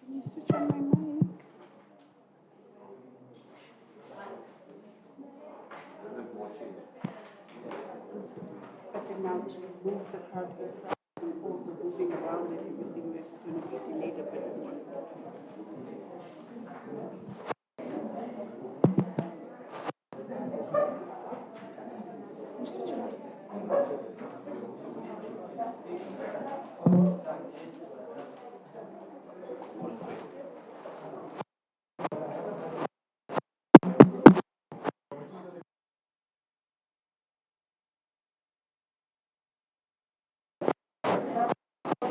Can you switch on my mic? But then now to move the crowd and all the moving around and everything, there's going to be delayed a bit more. Switch it on.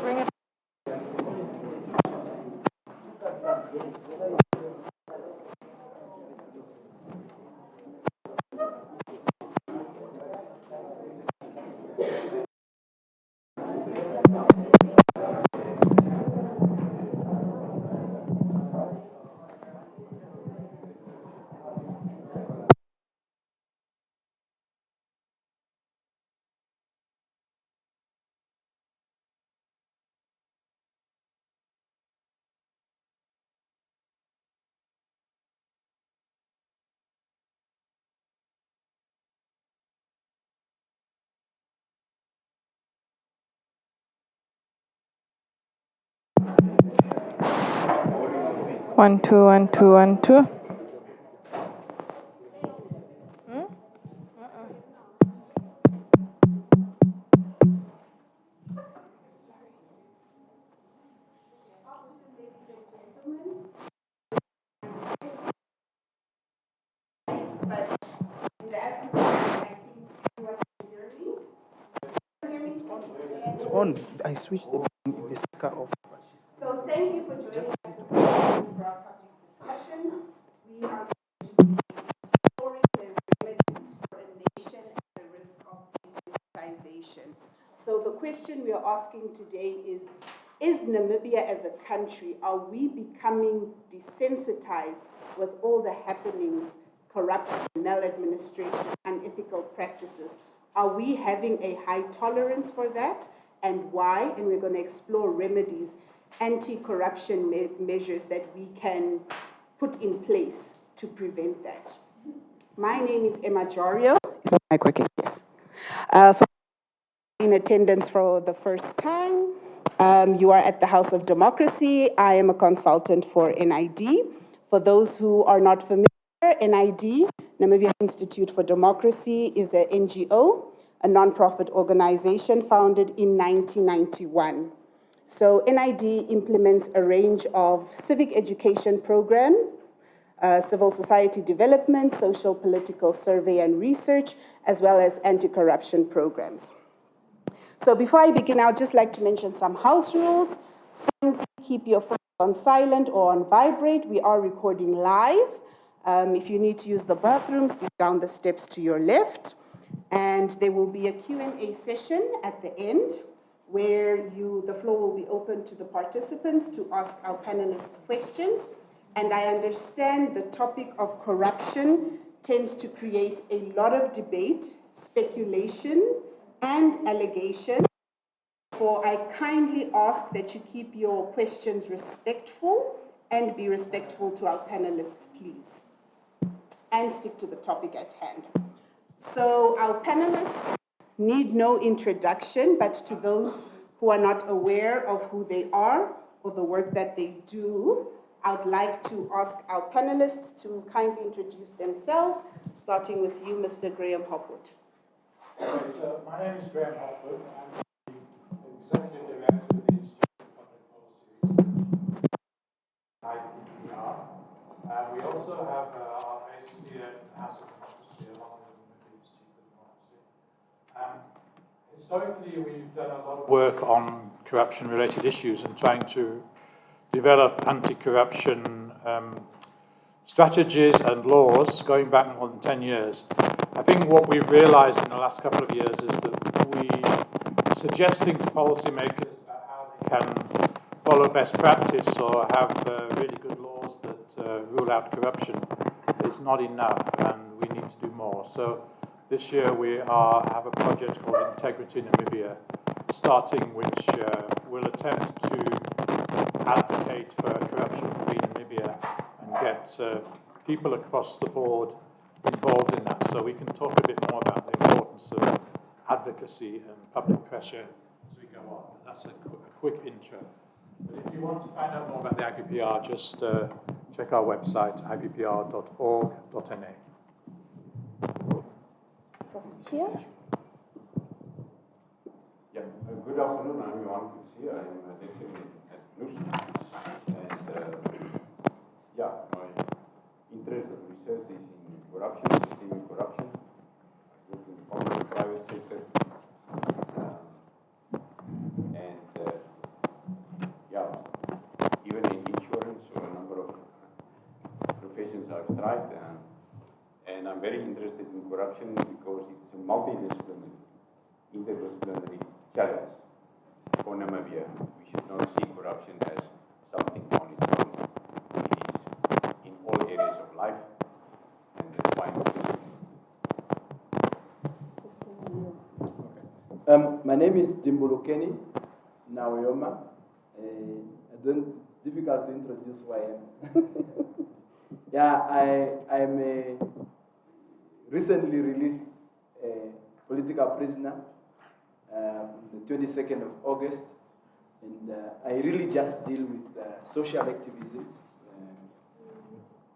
Bring it. One, two, one, two, one, two. It's on. I switched the speaker off. So thank you for joining us this afternoon for our topic discussion. We are going to be exploring the remedies for a nation at the risk of desensitization. So the question we are asking today is Namibia as a country, are we becoming desensitized with all the happenings, corruption, maladministration, unethical practices? Are we having a high tolerance for that, and why? And we're going to explore remedies, anti-corruption measures that we can put in place to prevent that. My name is Emma Jorio. Is my mic working? Yes. For in attendance for the first time, you are at the House of Democracy. I am a consultant for NID. For those who are not familiar, NID, Namibia Institute for Democracy, is an NGO, a nonprofit organization founded in 1991. So NID implements a range of civic education programs, civil society development, social political survey and research, as well as anti-corruption programs. So before I begin, I would just like to mention some house rules. Keep your phone on silent or on vibrate. We are recording live. If you need to use the bathrooms, down the steps to your left. And there will be a Q&A session at the end where the floor will be open to the participants to ask our panelists questions. And I understand the topic of corruption tends to create a lot of debate, speculation, and allegation. Therefore, I kindly ask that you keep your questions respectful and be respectful to our panelists, please. And stick to the topic at hand. So our panelists need no introduction, but to those who are not aware of who they are or the work that they do, I would like to ask our panelists to kindly introduce themselves, starting with you, Mr. Graham Hopwood. Okay, so my name is Graham Hopwood. I'm the Executive Director of the Institute of Public Policy, IPPR. We also have our base here in the House of Democracy, along with the Institute of Democracy. Historically, we've done a lot of work on corruption-related issues and trying to develop anti-corruption strategies and laws going back more than 10 years. I think what we've realized in the last couple of years is that we suggesting to policymakers about how they can follow best practice or have really good laws that rule out corruption is not enough, and we need to do more. So this year we have a project called Integrity Namibia, starting which will attempt to advocate for corruption-free Namibia and get people across the board involved in that. So we can talk a bit more about the importance of advocacy and public pressure as we go on. That's a quick intro. But if you want to find out more about the IPPR, just check our website, ippr.org.na. Here? Yeah, good afternoon. I'm Johan Kutsia. I'm lecturing at NUS. And yeah, my interest of research is in corruption, systemic corruption. I work in the public and private sector. Yeah, even in insurance or a number of professions I've tried. And I'm very interested in corruption because it's a multidisciplinary, interdisciplinary challenge for Namibia. We should not see corruption as something on its own. It is in all areas of life, and that's why I'm interested. My name is Dimbulukeni Naoyoma. It's difficult to introduce who I am. Yeah, I'm a recently released political prisoner on the 22nd of August, and I really just deal with social activism.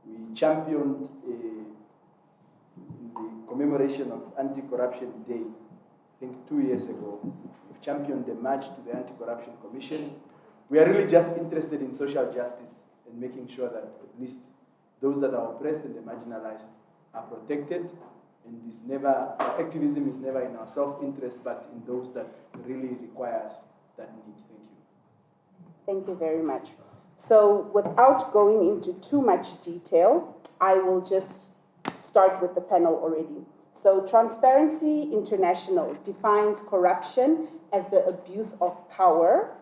We championed the commemoration of Anti-Corruption Day, I think 2 years ago. We've championed the march to the Anti-Corruption Commission. We are really just interested in social justice and making sure that at least those that are oppressed and the marginalized are protected, and is never, activism is never in our self-interest, but in those that really requires that need. Thank you. Thank you very much. So without going into too much detail, I will just start with the panel already. So Transparency International defines corruption as the abuse of power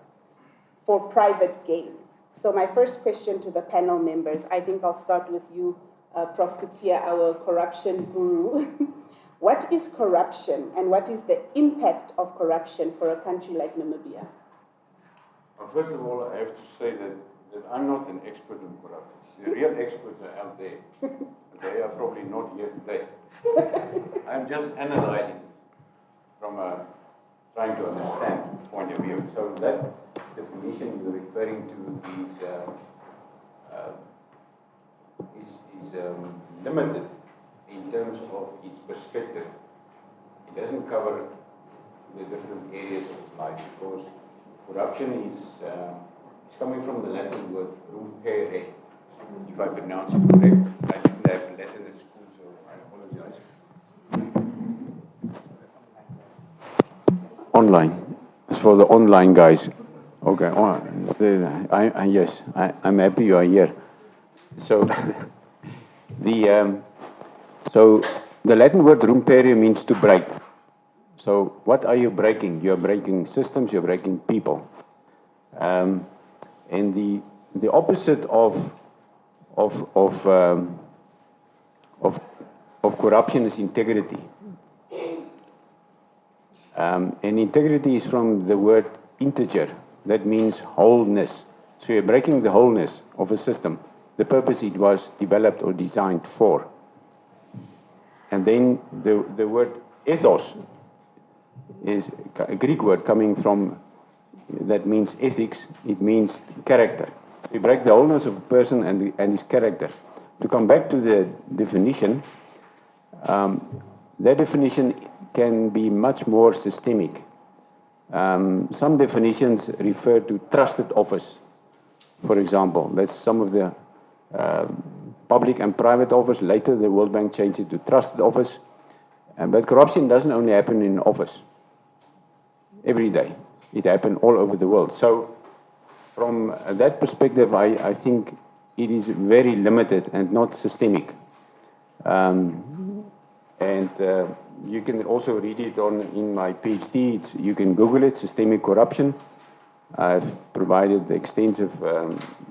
for private gain. So my first question to the panel members, I think I'll start with you, Prof. Kutsia, our corruption guru. What is corruption, and what is the impact of corruption for a country like Namibia? Well, first of all, I have to say that I'm not an expert in corruption. The real experts are out there. They are probably not here today. I'm just analyzing from a trying to understand point of view. So that definition you're referring to is limited in terms of its perspective. It doesn't cover the different areas of life, because corruption is coming from the Latin word rompere, if I pronounce it correct. I didn't have Latin at school, so I apologize. Online. It's for the online guys. Okay. Yes, I'm happy you are here. So the Latin word rompere means to break. So what are you breaking? You're breaking systems. You're breaking people. And the opposite of corruption is integrity. And integrity is from the word integer. That means wholeness. So you're breaking the wholeness of a system, the purpose it was developed or designed for. And then the word ethos is a Greek word coming from, that means ethics, it means character. So you break the wholeness of a person and his character. To come back to the definition, that definition can be much more systemic. Some definitions refer to trusted office, for example. That's some of the public and private office. Later, the World Bank changed it to trusted office. But corruption doesn't only happen in office every day. it happened all over the world. So from that perspective, I think it is very limited and not systemic. You can also read it in my PhD. You can Google it, systemic corruption. I've provided extensive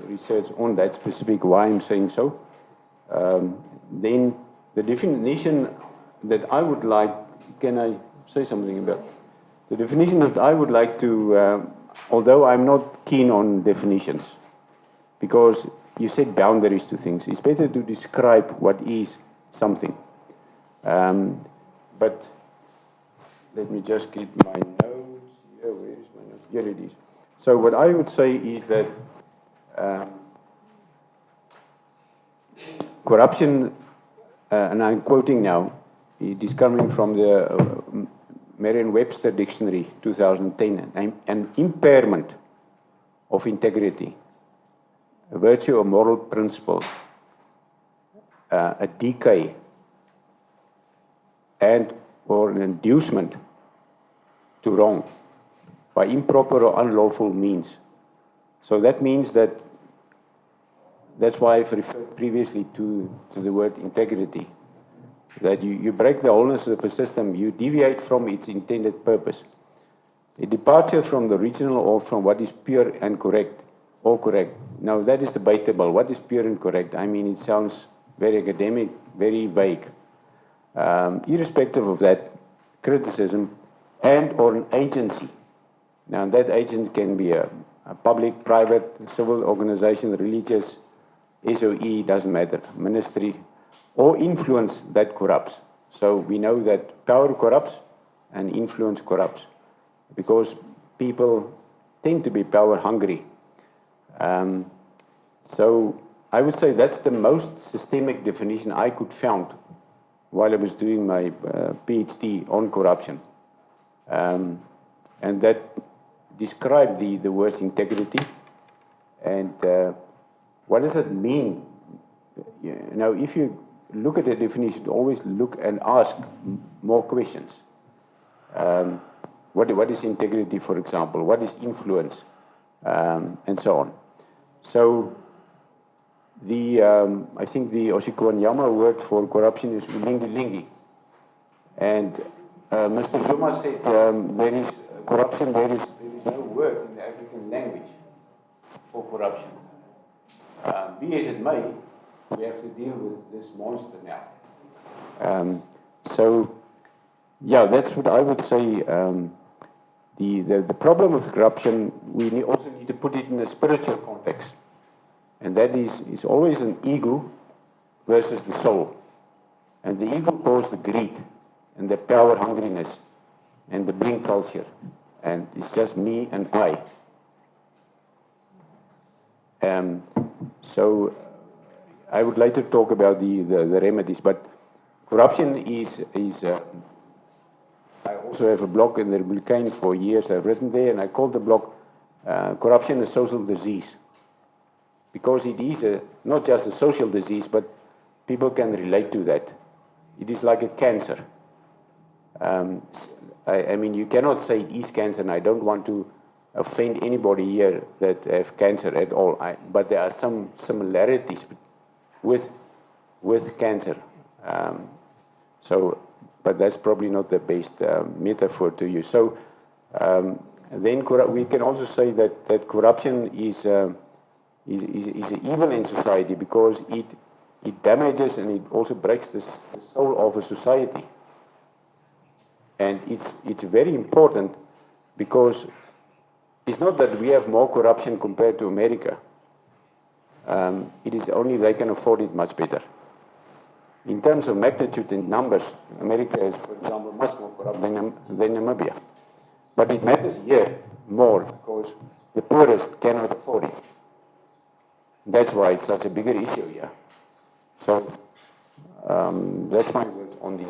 research on that specific why I'm saying so. Then the definition that I would like, can I say something about? The definition that I would like to, although I'm not keen on definitions, because you set boundaries to things. It's better to describe what is something. But let me just get my notes here. Where is my notes? Here it is. So what I would say is that corruption, and I'm quoting now, it is coming from the Merriam-Webster Dictionary, 2010, an impairment of integrity, a virtue or moral principle, a decay, and or an inducement to wrong by improper or unlawful means. So that means that's why I've referred previously to the word integrity, that you break the wholeness of a system, you deviate from its intended purpose. A departure from the original or from what is pure and correct, or correct. Now that is debatable. What is pure and correct? I mean, it sounds very academic, very vague. Irrespective of that, criticism and or an agency. Now that agent can be a public, private, civil organization, religious, SOE, doesn't matter, ministry, or influence that corrupts. So we know that power corrupts and influence corrupts because people tend to be power hungry. So I would say that's the most systemic definition I could find while I was doing my PhD on corruption. And that described the word's integrity. And what does it mean? Now, if you look at the definition, always look and ask more questions. What is integrity, for example? What is influence? And so on. So, I think the Oshikowanyama word for corruption is ulingi-lingi. And Mr. Zuma said there is corruption, there is no word in the African language for corruption. Be as it may, we have to deal with this monster now. So, yeah, that's what I would say. The problem with corruption, we also need to put it in a spiritual context. And that is always an ego versus the soul. And the ego caused the greed and the power hungriness and the bling culture. And it's just me and I. So I would later talk about the remedies, but corruption is I also have a blog in the Republican for years. I've written there, and I called the blog Corruption a Social Disease. Because it is not just a social disease, but people can relate to that. It is like a cancer. I mean, you cannot say it is cancer, and I don't want to offend anybody here that have cancer at all. But there are some similarities with cancer. But that's probably not the best metaphor to use. So then we can also say that corruption is an evil in society because it damages and it also breaks the soul of a society. And it's very important because it's not that we have more corruption compared to America. It is only they can afford it much better. In terms of magnitude and numbers, America is, for example, much more corrupt than Namibia. But it matters here more because the poorest cannot afford it. That's why it's such a bigger issue here. So that's my words on the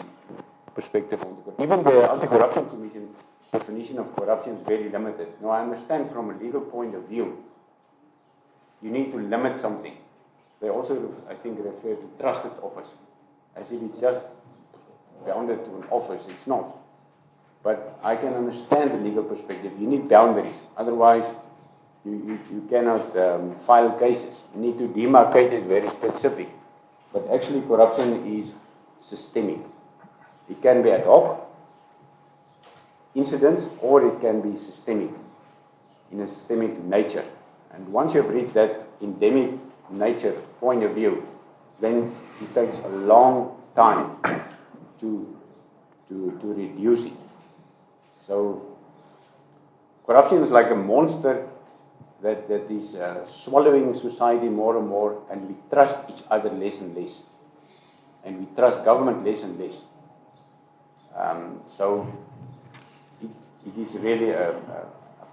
perspective of the corruption. Even the Anti-Corruption Commission definition of corruption is very limited. Now, I understand from a legal point of view, you need to limit something. They also, I think, refer to trusted office, as if it's just bounded to an office. It's not. But I can understand the legal perspective. You need boundaries. Otherwise, you cannot file cases. You need to demarcate it very specific. But actually, corruption is systemic. It can be ad hoc incidents, or it can be systemic, in a systemic nature. And once you've reached that endemic nature point of view, then it takes a long time to reduce it. So corruption is like a monster that is swallowing society more and more, and we trust each other less and less. And we trust government less and less. So it is really a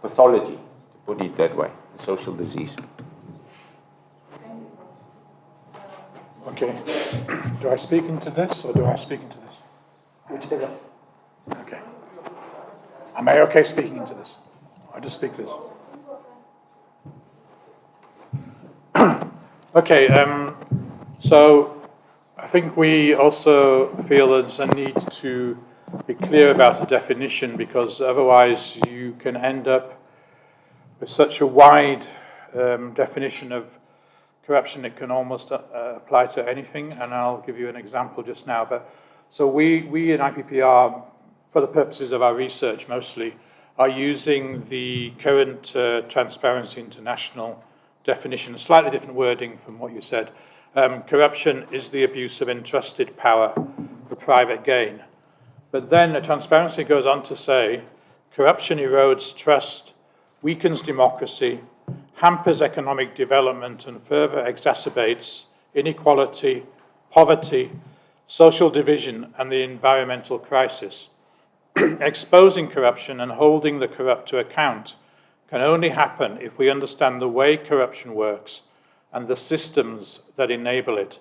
pathology, to put it that way, a social disease. Okay. Do I speak into this, or do I speak into this? Whichever. Okay. Am I okay speaking into this? I just speak this. Okay. So I think we also feel there's a need to be clear about a definition, because otherwise you can end up with such a wide definition of corruption it can almost apply to anything, and I'll give you an example just now. But so we in IPPR, for the purposes of our research mostly, are using the current Transparency International definition, a slightly different wording from what you said. Corruption is the abuse of entrusted power for private gain. But then the Transparency goes on to say, corruption erodes trust, weakens democracy, hampers economic development, and further exacerbates inequality, poverty, social division, and the environmental crisis. Exposing corruption and holding the corrupt to account can only happen if we understand the way corruption works and the systems that enable it.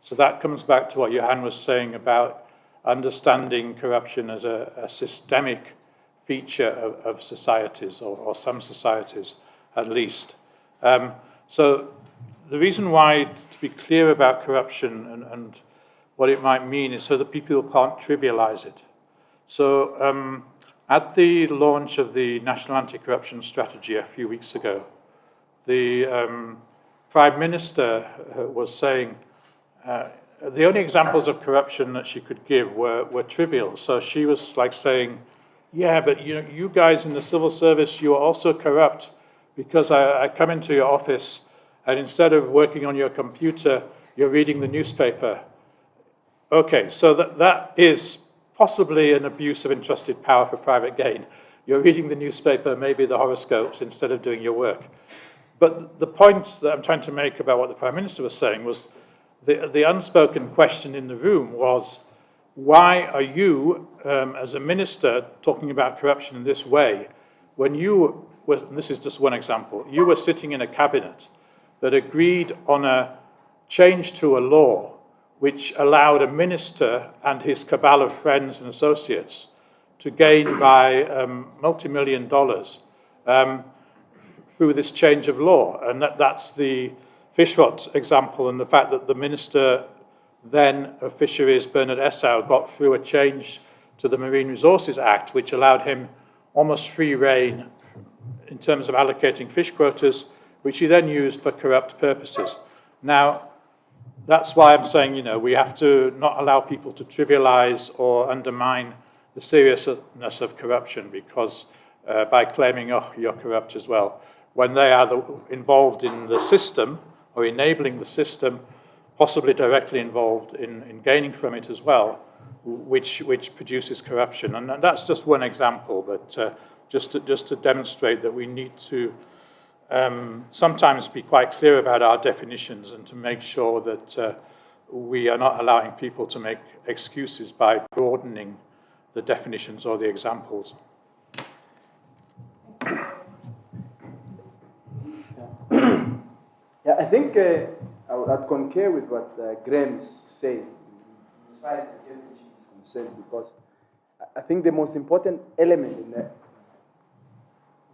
So that comes back to what Johan was saying about understanding corruption as a systemic feature of societies, or some societies at least. So the reason why, to be clear about corruption and what it might mean, is so that people can't trivialize it. So at the launch of the National Anti-Corruption Strategy a few weeks ago, the Prime Minister was saying the only examples of corruption that she could give were trivial. So she was like saying, yeah, but you guys in the civil service, you are also corrupt, because I come into your office and instead of working on your computer, you're reading the newspaper. Okay, so that is possibly an abuse of entrusted power for private gain. You're reading the newspaper, maybe the horoscopes, instead of doing your work. But the point that I'm trying to make about what the Prime Minister was saying was the unspoken question in the room was, why are you, as a minister, talking about corruption in this way when you were, and this is just one example, you were sitting in a cabinet that agreed on a change to a law which allowed a minister and his cabal of friends and associates to gain by multi-million dollars through this change of law. And that's the fish rot example, and the fact that the Minister then of Fisheries, Bernard Essau, got through a change to the Marine Resources Act, which allowed him almost free rein in terms of allocating fish quotas, which he then used for corrupt purposes. Now, that's why I'm saying, we have to not allow people to trivialize or undermine the seriousness of corruption, because by claiming, oh, you're corrupt as well, when they are involved in the system or enabling the system, possibly directly involved in gaining from it as well, which produces corruption. And that's just one example, but just to demonstrate that we need to sometimes be quite clear about our definitions, and to make sure that we are not allowing people to make excuses by broadening the definitions or the examples. Yeah, I think I'd concur with what Graham is saying, as far as the definition is concerned, because I think the most important element in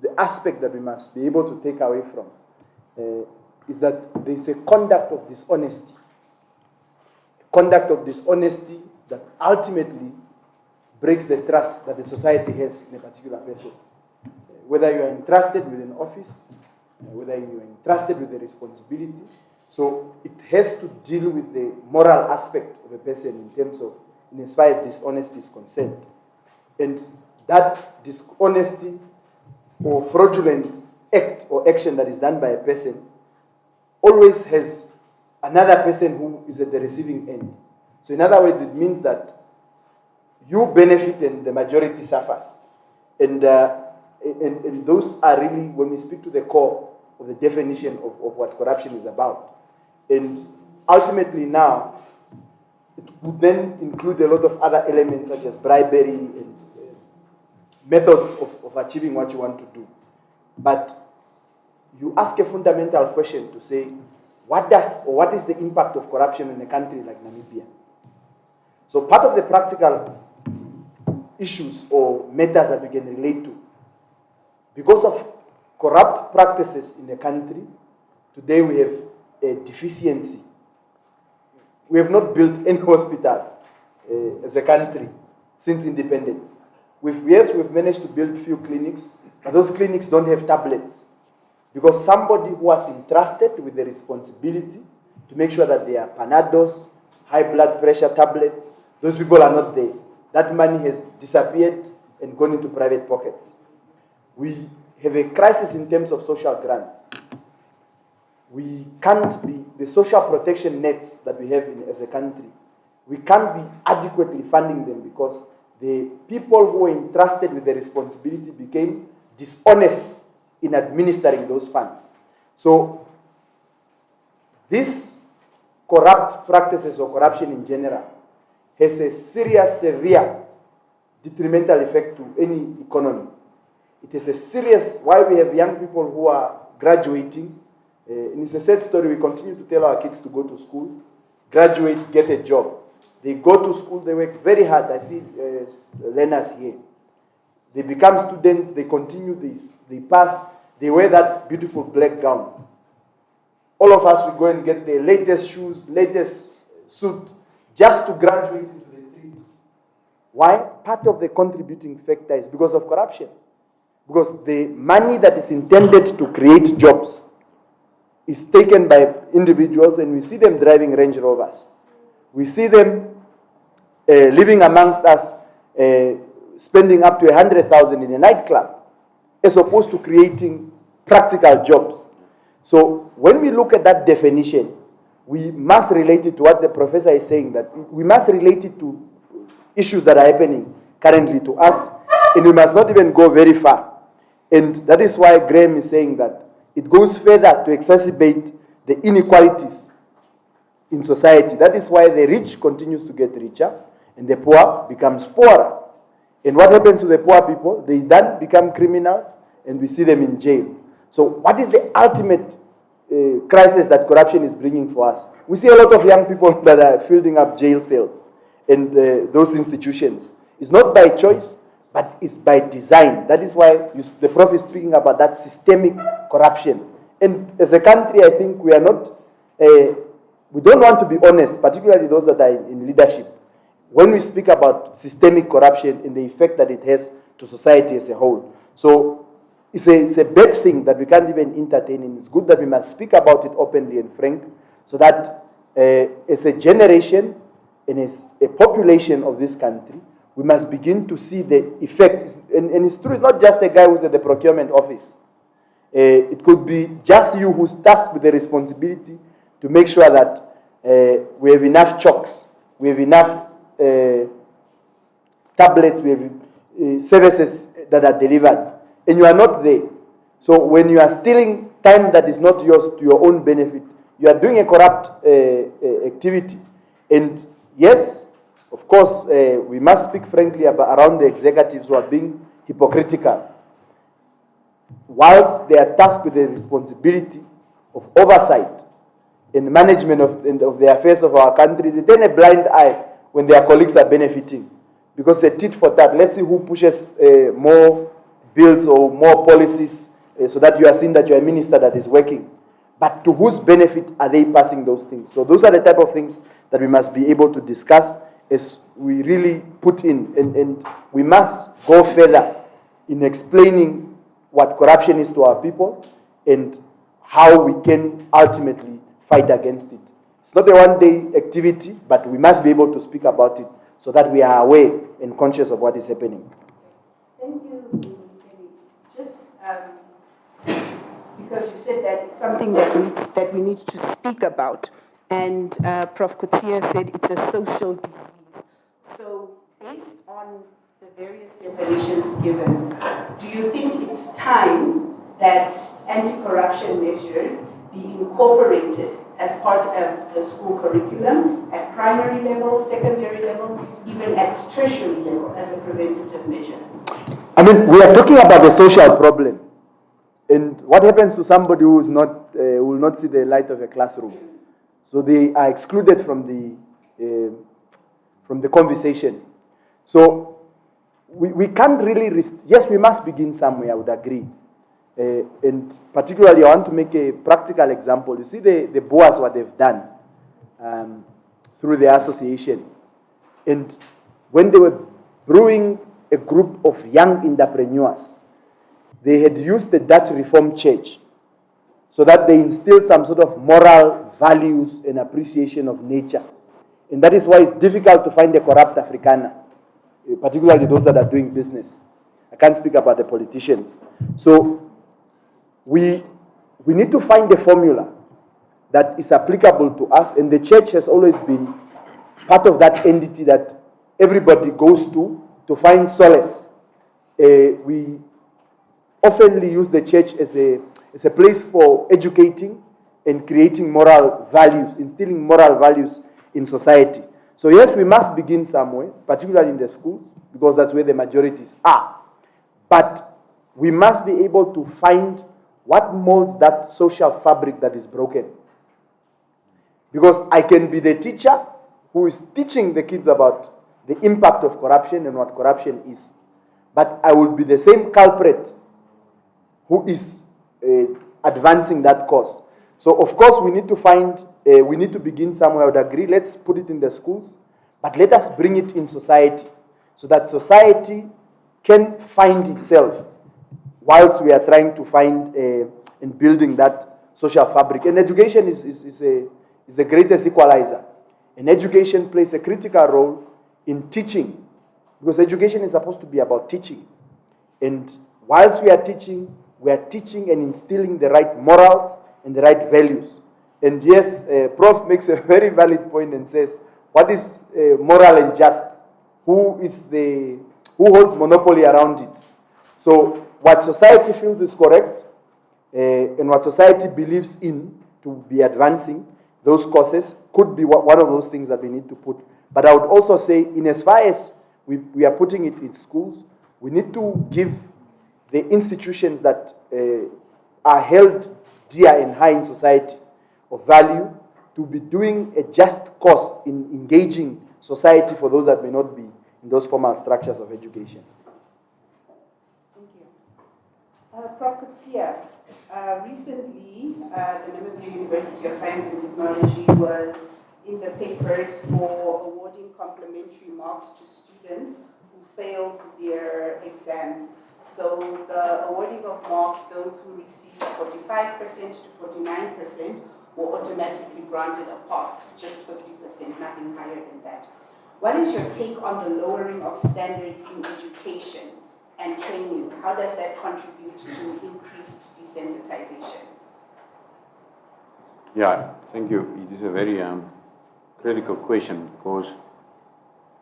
the aspect that we must be able to take away from is that there is a conduct of dishonesty. Conduct of dishonesty that ultimately breaks the trust that the society has in a particular person. Whether you are entrusted with an office, whether you are entrusted with a responsibility. So it has to deal with the moral aspect of a person in terms of, in as far as dishonesty is concerned. And that dishonesty or fraudulent act or action that is done by a person always has another person who is at the receiving end. So in other words, it means that you benefit and the majority suffers. And those are really, when we speak to the core of the definition of what corruption is about. And ultimately now, it would then include a lot of other elements such as bribery and methods of achieving what you want to do. But you ask a fundamental question to say, what is the impact of corruption in a country like Namibia? So part of the practical issues or matters that we can relate to, because of corrupt practices in the country, today we have a deficiency. We have not built any hospital as a country since independence. We've managed to build few clinics, but those clinics don't have tablets. Because somebody who was entrusted with the responsibility to make sure that there are Panados, high blood pressure tablets, those people are not there. That money has disappeared and gone into private pockets. We have a crisis in terms of social grants. We can't be, the social protection nets that we have as a country, we can't be adequately funding them because the people who were entrusted with the responsibility became dishonest in administering those funds. So these corrupt practices or corruption in general has a serious, severe detrimental effect to any economy. It is a serious, why we have young people who are graduating, and it's a sad story, we continue to tell our kids to go to school, graduate, get a job. They go to school, they work very hard. I see learners here. They become students, they continue this, they pass, they wear that beautiful black gown. All of us, we go and get the latest shoes, latest suit, just to graduate into the street. Why? Part of the contributing factor is because of corruption. Because the money that is intended to create jobs is taken by individuals, and we see them driving Range Rovers. We see them living amongst us, spending up to 100,000 in a nightclub, as opposed to creating practical jobs. So when we look at that definition, we must relate it to what the professor is saying, that we must relate it to issues that are happening currently to us, and we must not even go very far. And that is why Graham is saying that it goes further to exacerbate the inequalities in society. That is why the rich continues to get richer and the poor becomes poorer. And what happens to the poor people? They then become criminals and we see them in jail. So what is the ultimate crisis that corruption is bringing for us? We see a lot of young people that are filling up jail cells and those institutions. It's not by choice, but it's by design. That is why the Prof is speaking about that systemic corruption. And as a country, I think we are not, we don't want to be honest, particularly those that are in leadership, when we speak about systemic corruption and the effect that it has to society as a whole. So it's a bad thing that we can't even entertain, and it's good that we must speak about it openly and frank, so that as a generation and as a population of this country, we must begin to see the effect. And it's true, it's not just a guy who's at the procurement office. It could be just you who's tasked with the responsibility to make sure that we have enough chalks, we have enough tablets, we have services that are delivered, and you are not there. So when you are stealing time that is not yours to your own benefit, you are doing a corrupt activity. And yes, of course, we must speak frankly around the executives who are being hypocritical. Whilst they are tasked with the responsibility of oversight and management of the affairs of our country, they turn a blind eye when their colleagues are benefiting, because they tit for tat. Let's see who pushes more bills or more policies so that you are seeing that you are a minister that is working. But to whose benefit are they passing those things? So those are the type of things that we must be able to discuss as we really put in, and we must go further in explaining what corruption is to our people and how we can ultimately fight against it. It's not a one-day activity, but we must be able to speak about it so that we are aware and conscious of what is happening. Thank you, Kenny. Just because you said that it's something that we need to speak about, and Prof. Kutia said it's a social disease. So, based on the various definitions given, do you think it's time that anti-corruption measures be incorporated as part of the school curriculum at primary level, secondary level, even at tertiary level as a preventative measure? I mean, we are talking about the social problem. And what happens to somebody who is not, will not see the light of a classroom? So they are excluded from the conversation. So we can't really, yes, we must begin somewhere, I would agree. And particularly, I want to make a practical example. You see the BOAs, what they've done through the association. And when they were brewing a group of young entrepreneurs, they had used the Dutch Reformed Church so that they instill some sort of moral values and appreciation of nature. And that is why it's difficult to find a corrupt Afrikaner, particularly those that are doing business. I can't speak about the politicians. So we need to find a formula that is applicable to us, and the church has always been part of that entity that everybody goes to find solace. We oftenly use the church as a place for educating and creating moral values, instilling moral values in society. So yes, we must begin somewhere, particularly in the schools, because that's where the majorities are. But we must be able to find what molds that social fabric that is broken. Because I can be the teacher who is teaching the kids about the impact of corruption and what corruption is. But I will be the same culprit who is advancing that cause. So of course we need to begin somewhere. I would agree, let's put it in the schools, but let us bring it in society so that society can find itself whilst we are trying to find and building that social fabric. And education is the greatest equalizer. And education plays a critical role in teaching, because education is supposed to be about teaching. And whilst we are teaching and instilling the right morals and the right values. And yes, Prof makes a very valid point and says, what is moral and just? Who holds monopoly around it? So what society feels is correct, and what society believes in to be advancing those causes could be one of those things that we need to put. But I would also say, in as far as we are putting it in schools, we need to give the institutions that are held dear and high in society of value to be doing a just cause in engaging society for those that may not be in those formal structures of education. Thank you. Prof. Kutia, recently the Namibia University of Science and Technology was in the papers for awarding complimentary marks to students who failed their exams. So the awarding of marks, those who received 45% to 49% were automatically granted a pass, just 50%, nothing higher than that. What is your take on the lowering of standards in education and training? How does that contribute to increased desensitization? Yeah, thank you. It is a very critical question, because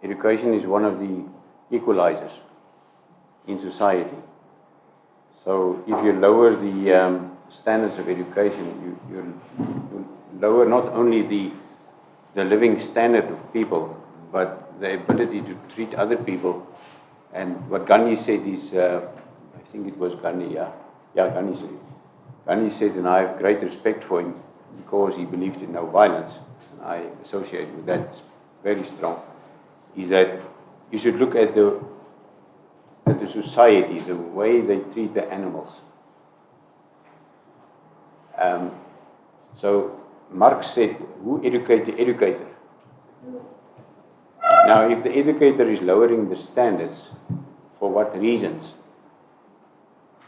education is one of the equalizers in society. So if you lower the standards of education, you lower not only the living standard of people, but the ability to treat other people. And what Gandhi said is, I think it was Gandhi, Gandhi said it. Gandhi said, and I have great respect for him because he believed in no violence, and I associate with that, it's very strong, is that you should look at the society, the way they treat the animals. So Marx said, who educate the educator? Now, if the educator is lowering the standards, for what reasons?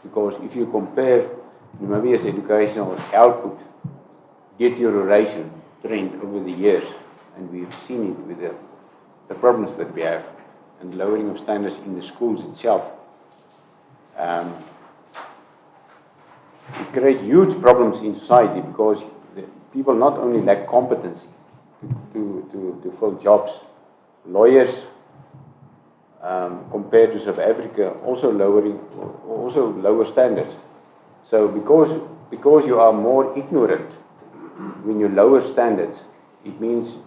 Because if you compare Namibia's educational output, deterioration trend over the years, and we've seen it with the problems that we have, and lowering of standards in the schools itself, it creates huge problems in society because the people not only lack competency to fill jobs, lawyers, compared to South Africa, also lower standards. So because you are more ignorant when you lower standards, it means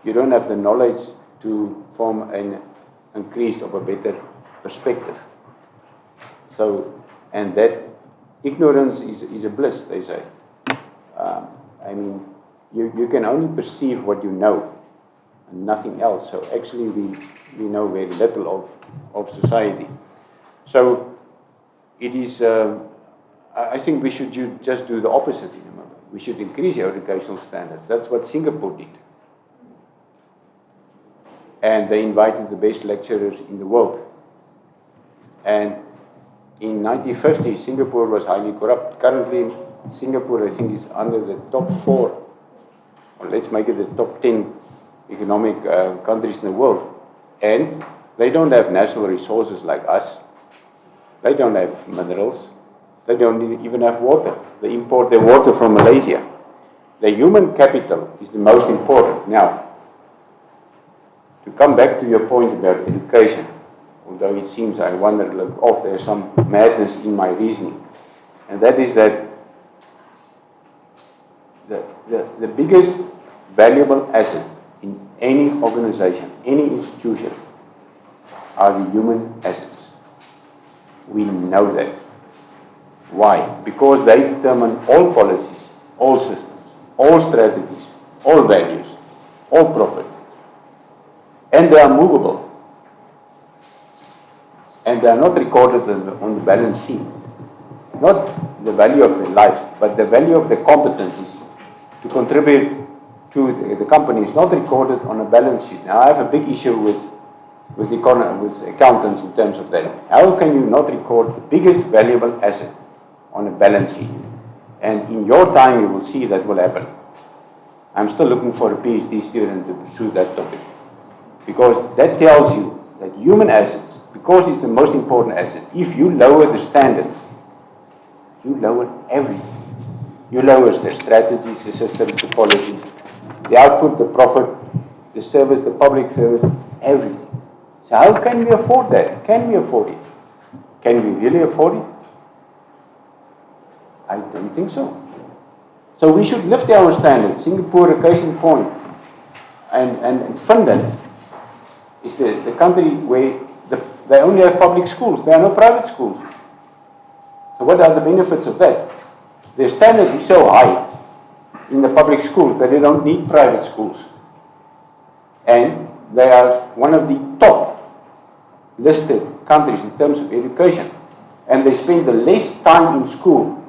you don't have the knowledge to form an increase of a better perspective. So, and that ignorance is a bliss, they say. I mean, you can only perceive what you know and nothing else. So actually we know very little of society. So it is, I think we should just do the opposite. We should increase our educational standards. That's what Singapore did. And they invited the best lecturers in the world. And in 1950, Singapore was highly corrupt. Currently, Singapore, I think, is under the top 4, or let's make it the top 10 economic countries in the world. And they don't have natural resources like us. They don't have minerals. They don't even have water. They import their water from Malaysia. The human capital is the most important. Now, to come back to your point about education, although it seems I wonder a little off, there's some madness in my reasoning. And that is that the biggest valuable asset in any organization, any institution, are the human assets. We know that. Why? Because they determine all policies, all systems, all strategies, all values, all profit. And they are movable. And they are not recorded on the balance sheet. Not the value of their life, but the value of their competencies to contribute to the company is not recorded on a balance sheet. Now, I have a big issue with accountants in terms of that. How can you not record the biggest valuable asset on a balance sheet? And in your time, you will see that will happen. I'm still looking for a PhD student to pursue that topic. Because that tells you that human assets, because it's the most important asset, if you lower the standards, you lower everything. You lower the strategies, the systems, the policies, the output, the profit, the service, the public service, everything. So how can we afford that? Can we afford it? Can we really afford it? I don't think so. So we should lift our standards. Singapore, a case in point, and Finland is the country where they only have public schools. There are no private schools. So what are the benefits of that? Their standard is so high in the public schools that they don't need private schools. And they are one of the top listed countries in terms of education. And they spend the least time in school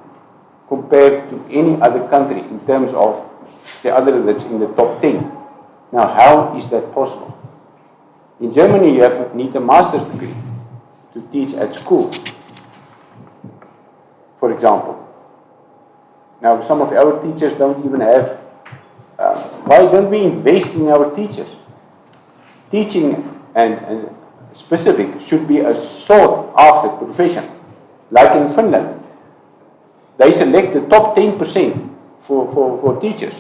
compared to any other country in terms of the other that's in the top 10. Now, how is that possible? In Germany, you need a master's degree to teach at school, for example. Now, some of our teachers don't even have, why don't we invest in our teachers? Teaching and specific should be a sought after profession, like in Finland. They select the top 10% for teachers.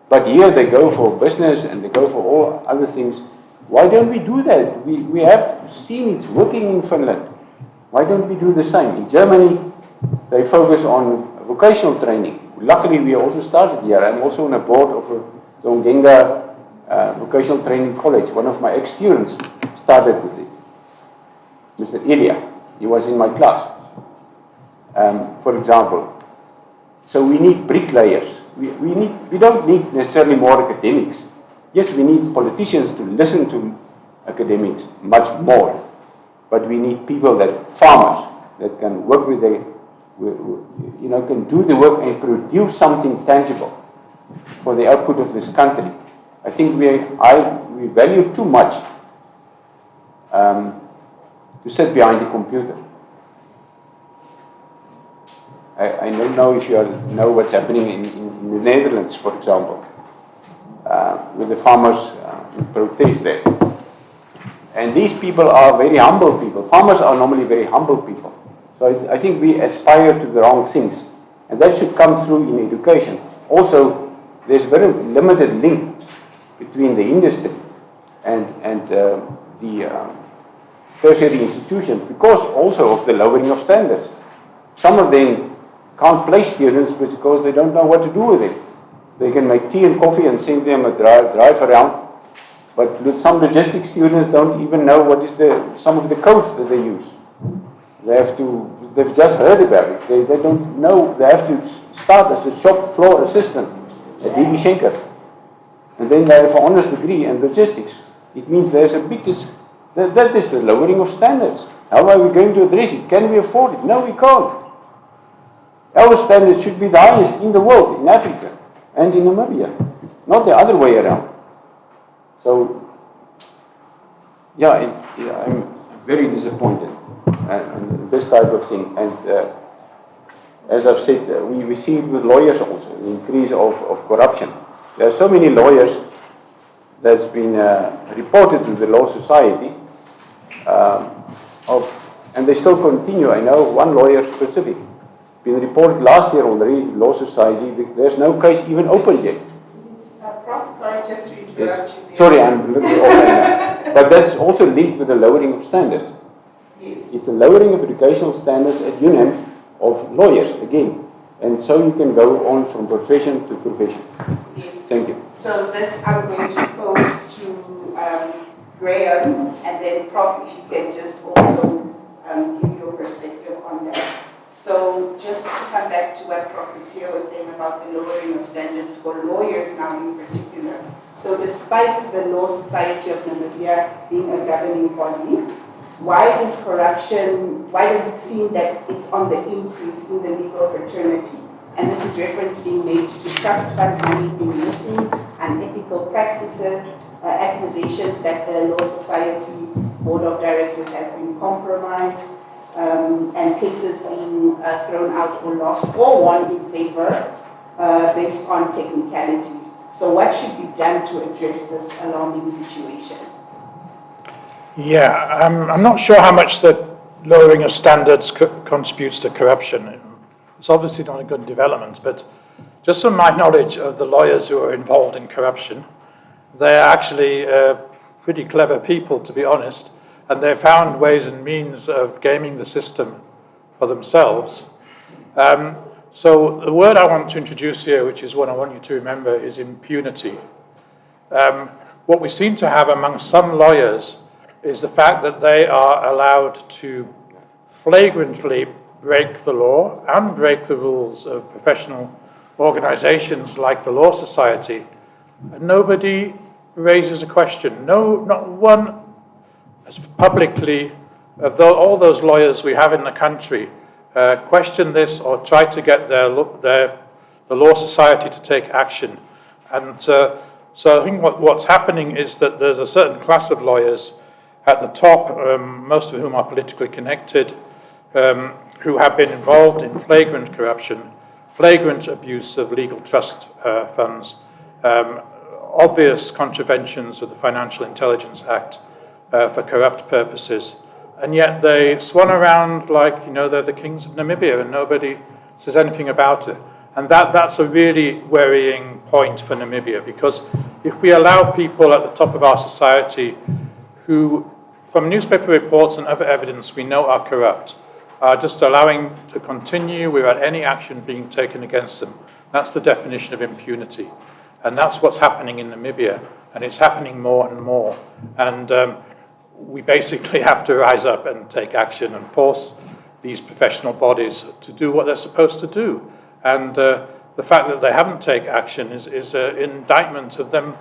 But here they go for business and they go for all other things. Why don't we do that? We have seen it's working in Finland. Why don't we do the same? In Germany, they focus on vocational training. Luckily, we also started here. I'm also on a board of the Ongenga Vocational Training College. One of my ex-students started with it. Mr. Ilya, he was in my class. For example. So we need bricklayers. We don't need necessarily more academics. Yes, we need politicians to listen to academics much more. But we need people farmers, that can work with can do the work and produce something tangible for the output of this country. I think we value too much to sit behind the computer. I don't know if you know what's happening in the Netherlands, for example, with the farmers in protest there. And these people are very humble people. Farmers are normally very humble people. So I think we aspire to the wrong things. And that should come through in education. Also, there's very limited link between the industry and the tertiary institutions, because also of the lowering of standards. Some of them can't place students because they don't know what to do with it. They can make tea and coffee and send them a drive around, but some logistics students don't even know what is some of the codes that they use. They've just heard about it. They don't know. They have to start as a shop floor assistant at DB Schenker. And then they have an honors degree in logistics. It means there's a big, that is the lowering of standards. How are we going to address it? Can we afford it? No, we can't. Our standards should be the highest in the world, in Africa and in Namibia, not the other way around. So, yeah, I'm very disappointed in this type of thing. And as I've said, we see it with lawyers also, the increase of corruption. There are so many lawyers that's been reported to the Law Society, and they still continue. I know one lawyer specific, been reported last year already, Law Society. There's no case even opened yet. Prof, sorry, just to interrupt you there. Sorry, I'm looking off. But that's also linked with the lowering of standards. Yes. It's the lowering of educational standards at UNAM of lawyers, again. And so you can go on from profession to profession. Yes. Thank you. So this I'm going to pose to Graham, and then Prof, if you can just also give your perspective on that. So just to come back to what Prof. Mutsia was saying about the lowering of standards for lawyers now in particular. So despite the Law Society of Namibia being a governing body, why does it seem that it's on the increase in the legal fraternity? And this is reference being made to trust fund money being missing, unethical practices, accusations that the Law Society Board of Directors has been compromised, and cases being thrown out or lost or won in favor based on technicalities. So what should be done to address this alarming situation? Yeah, I'm not sure how much the lowering of standards contributes to corruption. It's obviously not a good development, but just from my knowledge of the lawyers who are involved in corruption, they're actually pretty clever people, to be honest, and they've found ways and means of gaming the system for themselves. So the word I want to introduce here, which is what I want you to remember, is impunity. What we seem to have among some lawyers is the fact that they are allowed to flagrantly break the law and break the rules of professional organizations like the Law Society. And nobody raises a question. No, not one has publicly, of all those lawyers we have in the country, question this or try to get the Law Society to take action. And so I think what's happening is that there's a certain class of lawyers at the top, most of whom are politically connected, who have been involved in flagrant corruption, flagrant abuse of legal trust funds, obvious contraventions of the Financial Intelligence Act for corrupt purposes, and yet they swan around like, they're the kings of Namibia and nobody says anything about it. And that's a really worrying point for Namibia, because if we allow people at the top of our society who, from newspaper reports and other evidence we know are corrupt, are just allowing to continue without any action being taken against them. That's the definition of impunity. And that's what's happening in Namibia. And it's happening more and more. And we basically have to rise up and take action and force these professional bodies to do what they're supposed to do. And the fact that they haven't taken action is an indictment of them,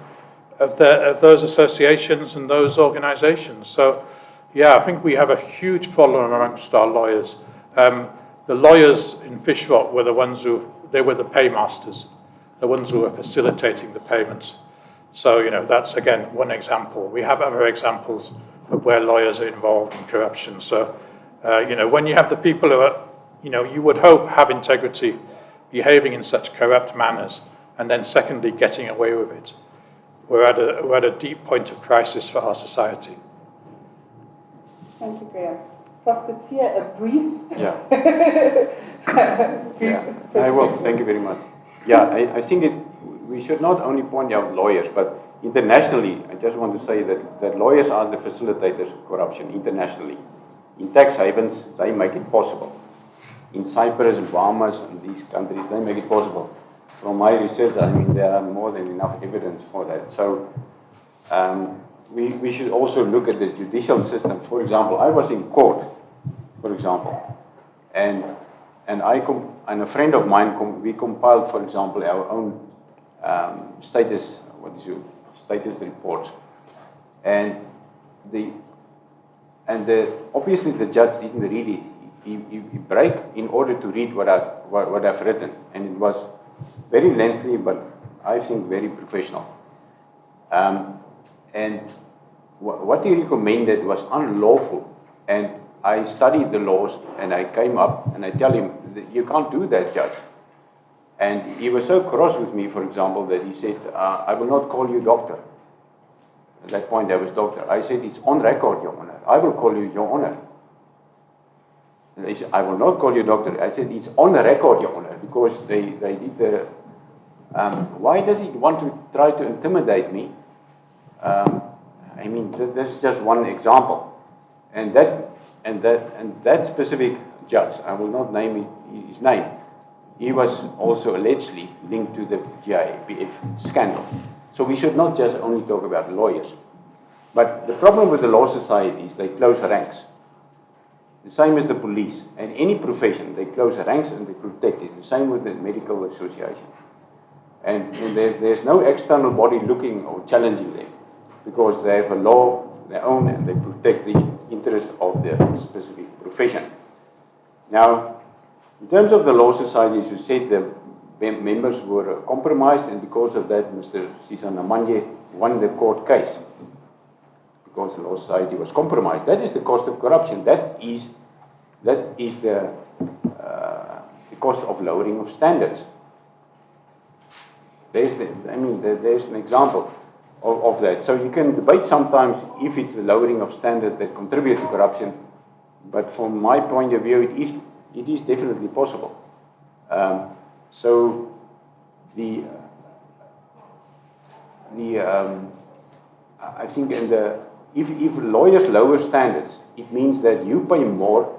of those associations and those organizations. So, yeah, I think we have a huge problem amongst our lawyers. The lawyers in Fish Rock were the ones they were the paymasters, the ones who were facilitating the payments. So, you know, that's, again, one example. We have other examples of where lawyers are involved in corruption. So, you know, when you have the people who are, you know, you would hope have integrity, behaving in such corrupt manners, and then secondly, getting away with it, we're at a deep point of crisis for our society. Thank you, Graham. Prof. Kutsia, a brief? Yeah. brief I will. Thank you very much. Yeah, I think we should not only point out lawyers, but internationally, I just want to say that lawyers are the facilitators of corruption internationally. In tax havens, they make it possible. In Cyprus, Bahamas, and these countries, they make it possible. From my research, I mean, there are more than enough evidence for that. So we should also look at the judicial system. For example, I was in court, for example, and a friend of mine, we compiled, for example, our own status reports, and obviously the judge didn't read it. He break in order to read what I've written, and it was very lengthy, but I think very professional. And what he recommended was unlawful, and I studied the laws, and I came up and I tell him, you can't do that, judge. And he was so cross with me, for example, that he said, I will not call you doctor. At that point, I was doctor. I said, it's on record, Your Honor. I will call you Your Honor. And he said, I will not call you doctor. I said, it's on record, Your Honor, because they did the... why does he want to try to intimidate me? I mean, this is just one example. And that specific judge, I will not name his name, he was also allegedly linked to the GIPF scandal. So we should not just only talk about lawyers. But the problem with the law society is they close ranks. The same as the police. And any profession, they close ranks and they protect it. The same with the medical association. And there's no external body looking or challenging them, because they have a law of their own and they protect the interests of their specific profession. Now, in terms of the law societies, you said the members were compromised, and because of that, Mr. Sisa Namanye won the court case, because the law society was compromised. That is the cost of corruption. That is the cost of lowering of standards. There's an example of that. So you can debate sometimes if it's the lowering of standards that contribute to corruption, but from my point of view, it is definitely possible. So I think if lawyers lower standards, it means that you pay more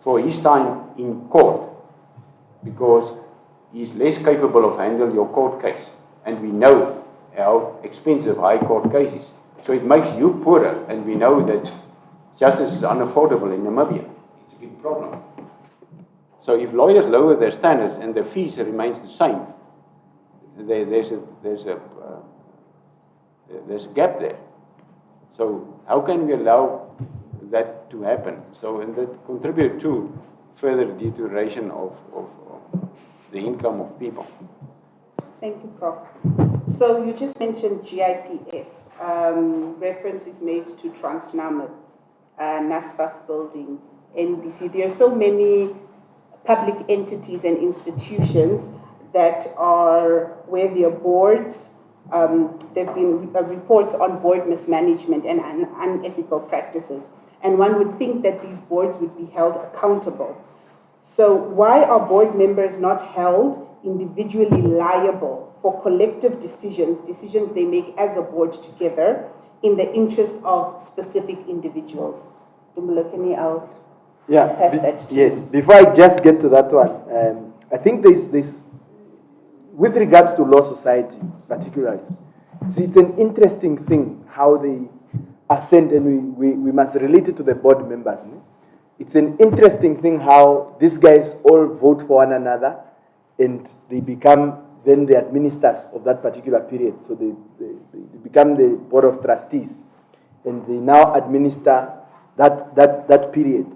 for his time in court, because he's less capable of handling your court case. And we know how expensive high court case is. So it makes you poorer, and we know that justice is unaffordable in Namibia. It's a big problem. So if lawyers lower their standards and their fees remains the same, there's a gap there. So how can we allow that to happen? So, and that contribute to further deterioration of the income of people. Thank you, Prof. So you just mentioned GIPF. Reference is made to Transnamib, NASFAF building, NBC. There are so many public entities and institutions that are where their boards, there have been reports on board mismanagement and unethical practices. And one would think that these boards would be held accountable. So why are board members not held individually liable for collective decisions they make as a board together in the interest of specific individuals? Dumulokeni, I'll pass that to you. Yes, before I just get to that one, I think there's with regards to law society particularly, it's an interesting thing how they are sent, and we must relate it to the board members. It's an interesting thing how these guys all vote for one another, and they become then the administrators of that particular period. So they become the board of trustees, and they now administer that period.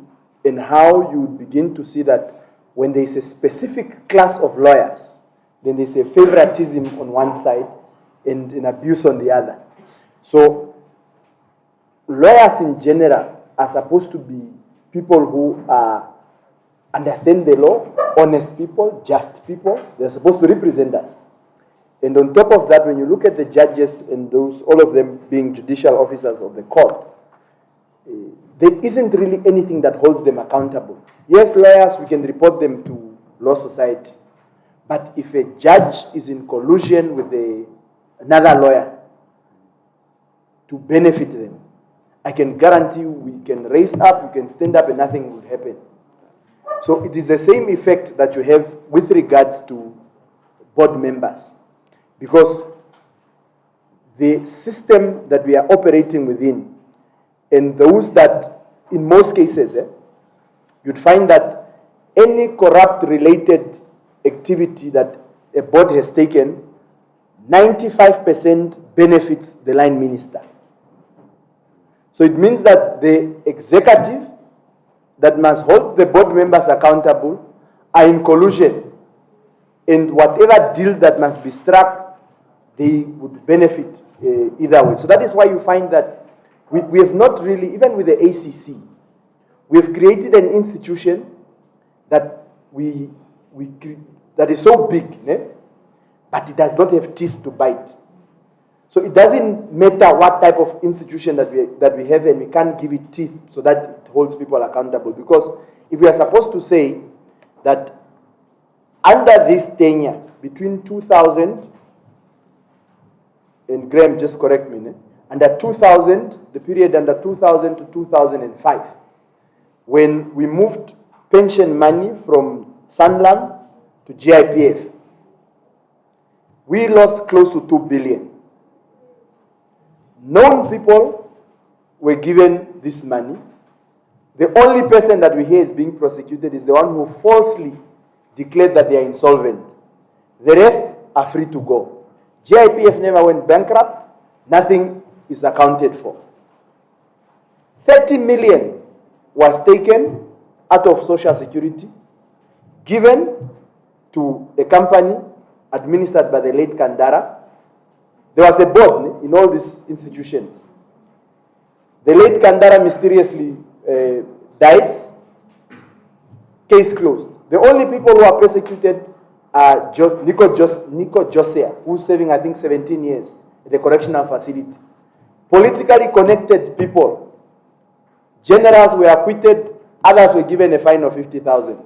And how you begin to see that when there is a specific class of lawyers, then there's a favoritism on one side, and abuse on the other. So lawyers in general are supposed to be people who understand the law, honest people, just people. They're supposed to represent us. And on top of that, when you look at the judges and those, all of them being judicial officers of the court, there isn't really anything that holds them accountable. Yes, lawyers, we can report them to Law Society. But if a judge is in collusion with another lawyer to benefit them, I can guarantee you we can raise up, we can stand up, and nothing will happen. So it is the same effect that you have with regards to board members. Because the system that we are operating within, and those that, in most cases, you'd find that any corrupt-related activity that a board has taken, 95% benefits the line minister. So it means that the executive that must hold the board members accountable are in collusion. And whatever deal that must be struck, they would benefit either way. So that is why you find that we have not really, even with the ACC, we have created an institution that that is so big, but it does not have teeth to bite. So it doesn't matter what type of institution that we have, and we can't give it teeth so that it holds people accountable. Because if we are supposed to say that under this tenure, between 2000, and Graham, just correct me, under 2000, the period under 2000 to 2005, when we moved pension money from Sanlam to GIPF, we lost close to 2 billion. Known people were given this money. The only person that we hear is being prosecuted is the one who falsely declared that they are insolvent. The rest are free to go. GIPF never went bankrupt. Nothing is accounted for. 30 million was taken out of Social Security, given to a company administered by the late Kandara. There was a board in all these institutions. The late Kandara mysteriously dies. Case closed. The only people who are persecuted are Nico Josea, who's serving, I think, 17 years at the correctional facility. Politically connected people. Generals were acquitted, others were given a fine of 50,000.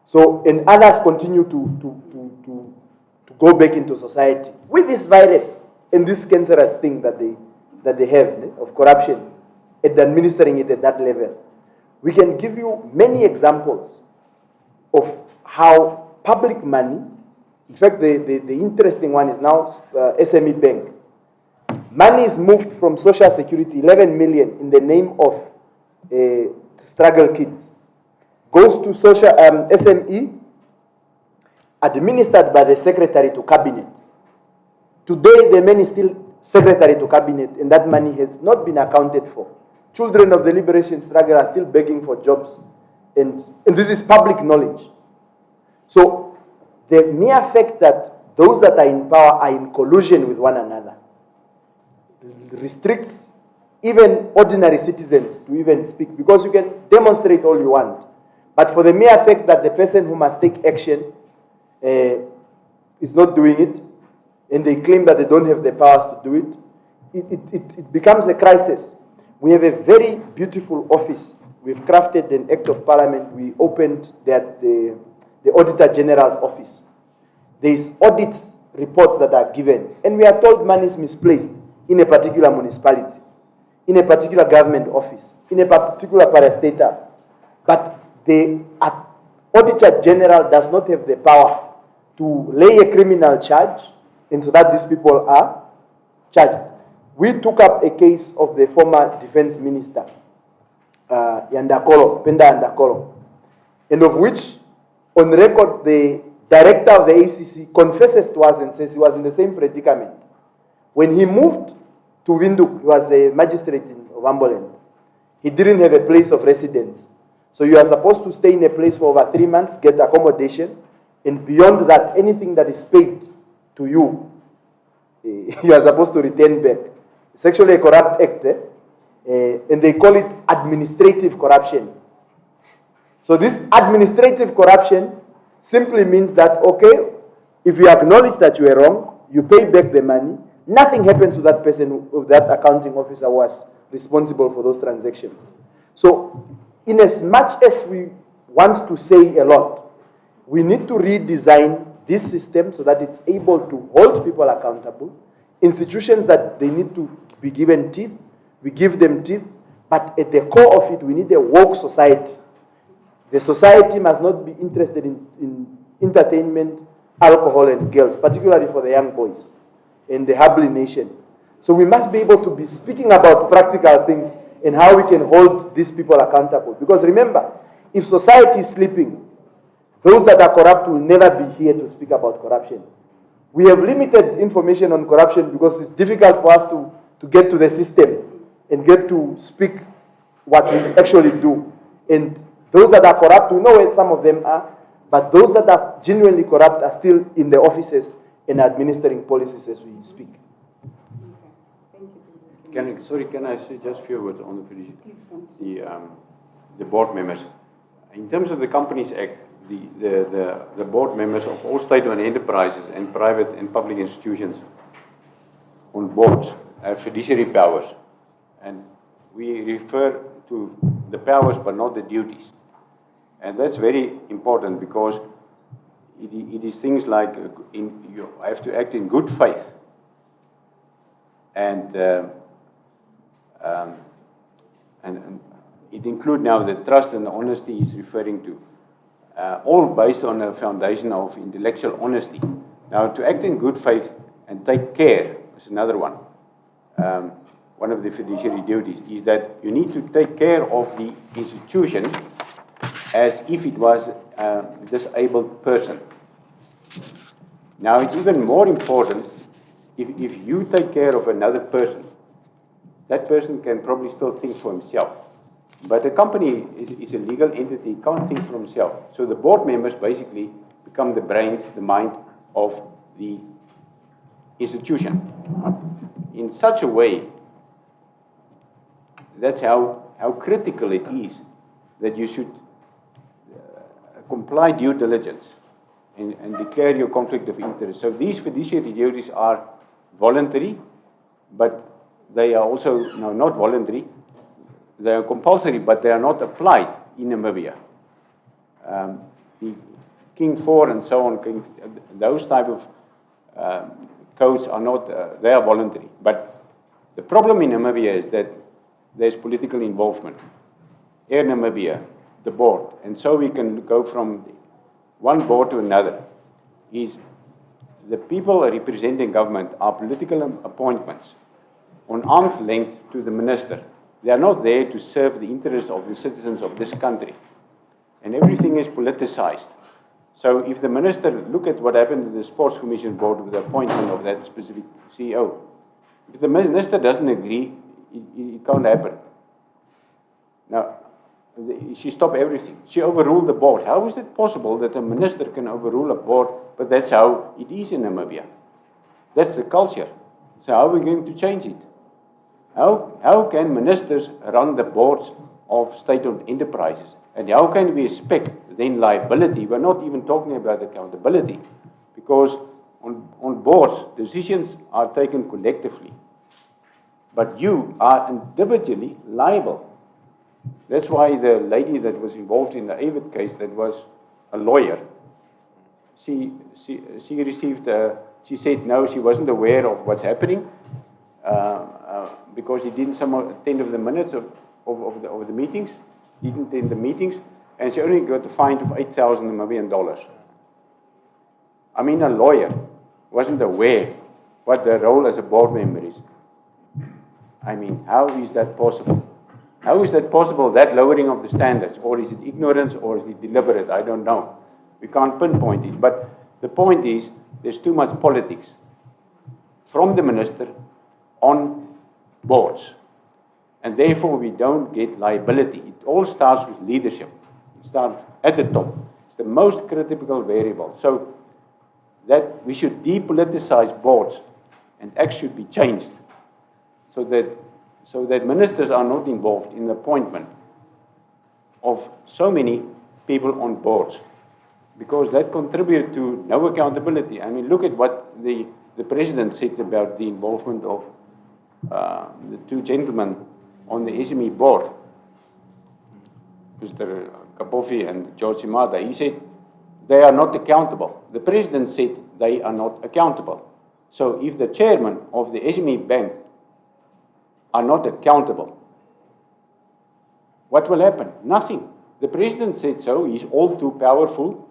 So, and others continue to go back into society with this virus and this cancerous thing that they have of corruption and administering it at that level. We can give you many examples of how public money, in fact, the interesting one is now SME Bank. Money is moved from Social Security, 11 million in the name of struggle kids. Goes to social SME, administered by the Secretary to Cabinet. Today, the man is still Secretary to Cabinet, and that money has not been accounted for. Children of the liberation struggle are still begging for jobs, and this is public knowledge. So, the mere fact that those that are in power are in collusion with one another restricts even ordinary citizens to even speak, because you can demonstrate all you want. But for the mere fact that the person who must take action is not doing it, and they claim that they don't have the powers to do it, it becomes a crisis. We have a very beautiful office. We've crafted an act of parliament. We opened the Auditor General's office. There's audit reports that are given, and we are told money is misplaced in a particular municipality, in a particular government office, in a particular parastatal. But the Auditor General does not have the power to lay a criminal charge, and so that these people are charged. We took up a case of the former defense minister, Yandakolo, Penda Yandakolo, and of which, on record, the director of the ACC confesses to us and says he was in the same predicament. When he moved to Windhoek, he was a magistrate in Ovamboland. He didn't have a place of residence. So you are supposed to stay in a place for over 3 months, get accommodation, and beyond that, anything that is paid to you you are supposed to return back. It's actually a corrupt act, and they call it administrative corruption. So this administrative corruption simply means that, okay, if you acknowledge that you were wrong, you pay back the money, nothing happens to that person, that accounting officer was responsible for those transactions. So in as much as we want to say a lot, we need to redesign this system so that it's able to hold people accountable. Institutions that they need to be given teeth, we give them teeth, but at the core of it, we need a woke society. The society must not be interested in entertainment, alcohol, and girls, particularly for the young boys in the Habli nation. So we must be able to be speaking about practical things and how we can hold these people accountable. Because remember, if society is sleeping, those that are corrupt will never be here to speak about corruption. We have limited information on corruption because it's difficult for us to get to the system and get to speak what we actually do. And those that are corrupt, we know where some of them are, but those that are genuinely corrupt are still in the offices and administering policies as we speak. Can I say just a few words on the fiduciary? Please continue. The board members. In terms of the Companies Act, the board members of all state-owned enterprises and private and public institutions on boards have fiduciary powers. And we refer to the powers but not the duties. And that's very important because it is things like you have to act in good faith. And it includes now the trust and the honesty he's referring to, all based on a foundation of intellectual honesty. Now, to act in good faith and take care is another one. One of the fiduciary duties is that you need to take care of the institution as if it was a disabled person. Now, it's even more important if you take care of another person. That person can probably still think for himself. But a company is a legal entity, can't think for himself. So the board members basically become the brains, the mind of the institution. In such a way, that's how critical it is that you should comply due diligence and declare your conflict of interest. So these fiduciary duties are voluntary, but they are also not voluntary. They are compulsory, but they are not applied in Namibia. The King 4 and so on, those type of codes are not, they are voluntary. But the problem in Namibia is that there's political involvement. Air Namibia, the board, and so we can go from one board to another, is the people representing government are political appointments on arm's length to the minister. They are not there to serve the interests of the citizens of this country. And everything is politicized. So if the minister, look at what happened to the Sports Commission board with the appointment of that specific CEO. If the minister doesn't agree, it can't happen. Now, she stopped everything. She overruled the board. How is it possible that a minister can overrule a board? But that's how it is in Namibia. That's the culture. So how are we going to change it? How can ministers run the boards of state-owned enterprises? And how can we expect then liability? We're not even talking about accountability, because on boards, decisions are taken collectively. But you are individually liable. That's why the lady that was involved in the Avid case, that was a lawyer, she received, she said no, she wasn't aware of what's happening, because he didn't attend of the minutes of the meetings, didn't attend the meetings, and she only got a fine of 8,000 Namibian dollars. I mean, a lawyer wasn't aware what their role as a board member is. I mean, how is that possible? How is that possible, that lowering of the standards? Or is it ignorance, or is it deliberate? I don't know. We can't pinpoint it. But the point is, there's too much politics from the minister on boards. And therefore, we don't get liability. It all starts with leadership. It starts at the top. It's the most critical variable. So that we should depoliticize boards and acts should be changed so that ministers are not involved in the appointment of so many people on boards, because that contributes to no accountability. I mean, look at what the president said about the involvement of the two gentlemen on the SME board, Mr. Kapofi and George Imada. He said they are not accountable. The president said they are not accountable. So if the chairman of the SME bank are not accountable, what will happen? Nothing. The president said so. He's all too powerful.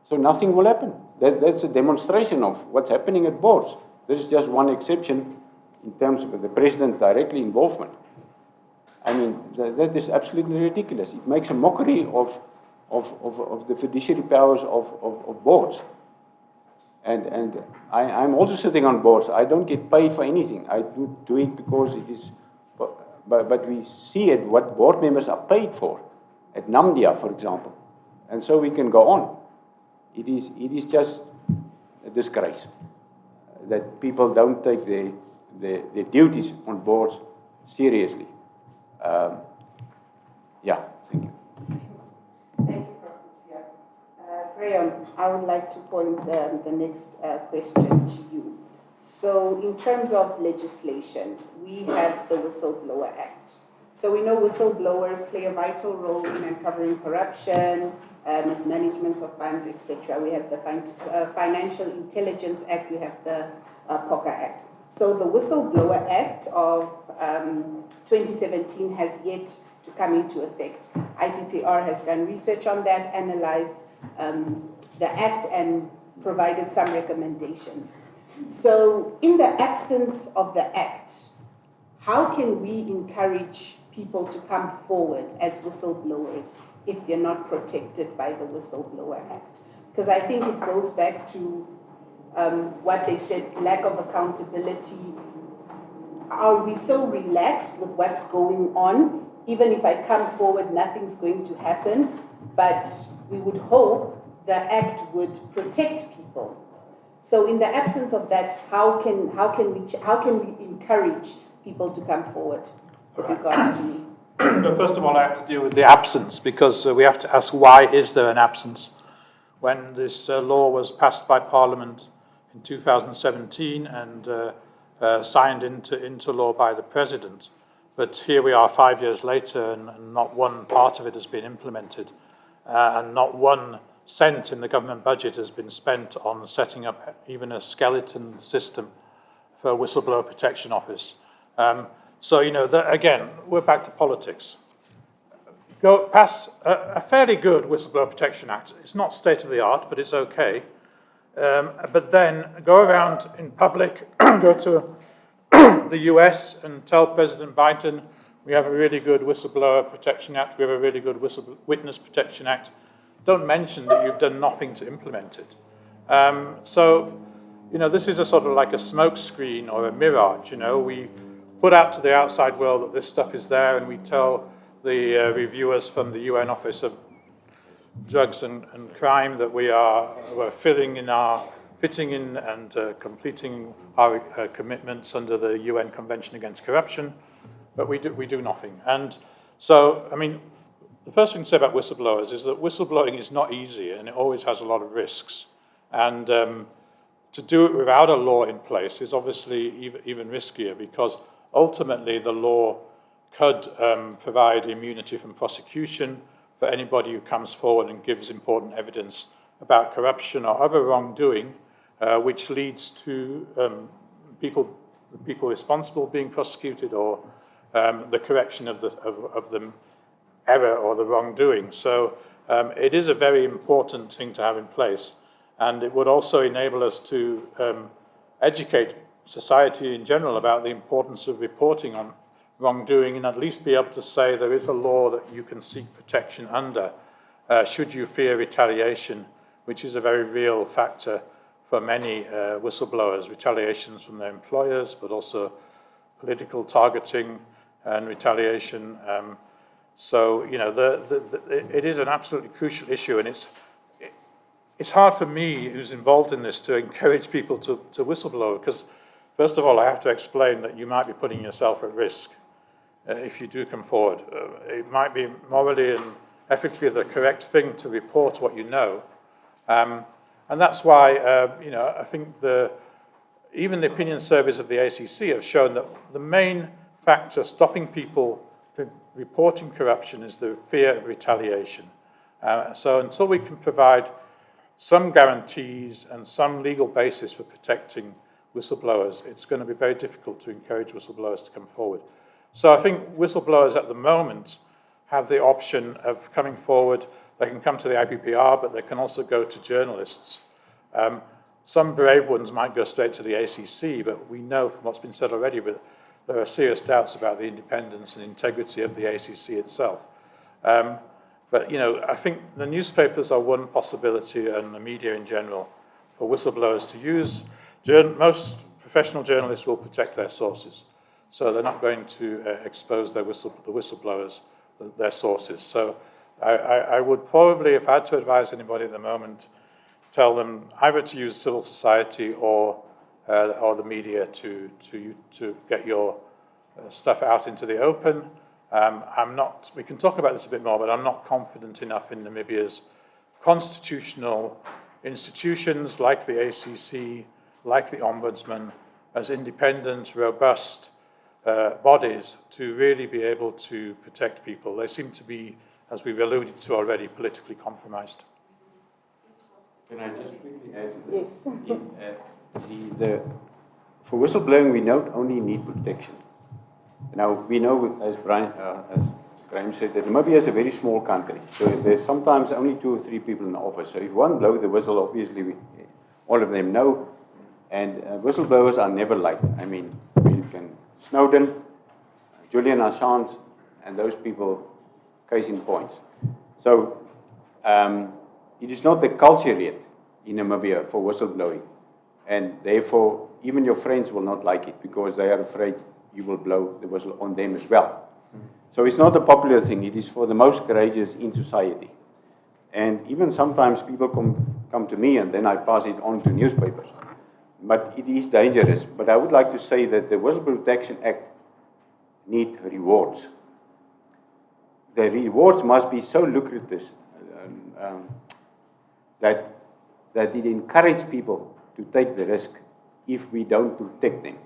So nothing will happen. That's a demonstration of what's happening at boards. This is just one exception in terms of the president's directly involvement. I mean, that is absolutely ridiculous. It makes a mockery of the fiduciary powers of boards. And I'm also sitting on boards. I don't get paid for anything. I do it because it is, but we see it, what board members are paid for, at Namibia, for example. And so we can go on. It is just a disgrace that people don't take their duties on boards seriously. Yeah, thank you. Thank you, Professor. Graham, I would like to point the next question to you. So in terms of legislation, we have the Whistleblower Act. So we know whistleblowers play a vital role in uncovering corruption, mismanagement of funds, etc. We have the Financial Intelligence Act, we have the POCA Act. So the Whistleblower Act of 2017 has yet to come into effect. IPPR has done research on that, analyzed the Act and provided some recommendations. So in the absence of the Act, how can we encourage people to come forward as whistleblowers if they're not protected by the Whistleblower Act? Because I think it goes back to what they said, lack of accountability. Are we so relaxed with what's going on? Even if I come forward, nothing's going to happen, but we would hope the Act would protect people. So in the absence of that, how can we encourage people to come forward with regards to? First of all, I have to deal with the absence, because we have to ask, why is there an absence? When this law was passed by Parliament in 2017 and signed into law by the President, but here we are 5 years later and not one part of it has been implemented, and not 1 cent in the government budget has been spent on setting up even a skeleton system for a whistleblower protection office. So, you know, again, we're back to politics. Go pass a fairly good Whistleblower Protection Act. It's not state-of-the-art, but it's okay. But then go around in public, go to the US and tell President Biden, we have a really good Whistleblower Protection Act, we have a really good Witness Protection Act. Don't mention that you've done nothing to implement it. So, you know, this is a sort of like a smoke screen or a mirage, you know. We put out to the outside world that this stuff is there, and we tell the reviewers from the UN Office of Drugs and Crime that we're fitting in and completing our commitments under the UN Convention Against Corruption, but we do nothing. And so, I mean, the first thing to say about whistleblowers is that whistleblowing is not easy, and it always has a lot of risks. And to do it without a law in place is obviously even riskier, because ultimately the law could provide immunity from prosecution for anybody who comes forward and gives important evidence about corruption or other wrongdoing, which leads to people responsible being prosecuted, or the correction of the error or the wrongdoing. So it is a very important thing to have in place, and it would also enable us to educate society in general about the importance of reporting on wrongdoing, and at least be able to say there is a law that you can seek protection under should you fear retaliation, which is a very real factor for many whistleblowers, retaliations from their employers, but also political targeting and retaliation. So, you know, it is an absolutely crucial issue, and it's hard for me, who's involved in this, to encourage people to whistleblow, because First of all, I have to explain that you might be putting yourself at risk if you do come forward. It might be morally and ethically the correct thing to report what you know. And that's why, I think even the opinion surveys of the ACC have shown that the main factor stopping people from reporting corruption is the fear of retaliation. So until we can provide some guarantees and some legal basis for protecting whistleblowers, it's going to be very difficult to encourage whistleblowers to come forward. So I think whistleblowers at the moment have the option of coming forward. They can come to the IPPR, but they can also go to journalists. Some brave ones might go straight to the ACC, but we know from what's been said already that there are serious doubts about the independence and integrity of the ACC itself. But, I think the newspapers are one possibility, and the media in general, for whistleblowers to use. Most professional journalists will protect their sources, so they're not going to expose the whistleblowers, their sources. So I would probably, if I had to advise anybody at the moment, tell them either to use civil society or the media to get your stuff out into the open. We can talk about this a bit more, but I'm not confident enough in Namibia's constitutional institutions like the ACC, like the Ombudsman, as independent, robust bodies to really be able to protect people. They seem to be, as we've alluded to already, politically compromised. Can I just quickly add to that? Yes. For whistleblowing, we not only need protection. Now, we know, as Graham said, that Namibia is a very small country, so there's sometimes only 2 or 3 people in the office. So if one blows the whistle, obviously all of them know, and whistleblowers are never liked. I mean, Snowden, Julian Assange, and those people, case in points. So it is not the culture yet in Namibia for whistleblowing, and therefore even your friends will not like it because they are afraid you will blow the whistle on them as well. So it's not a popular thing. It is for the most courageous in society. And even sometimes people come to me and then I pass it on to newspapers. But it is dangerous. But I would like to say that the Whistleblower Protection Act needs rewards. The rewards must be so lucrative that it encourages people to take the risk if we don't protect them.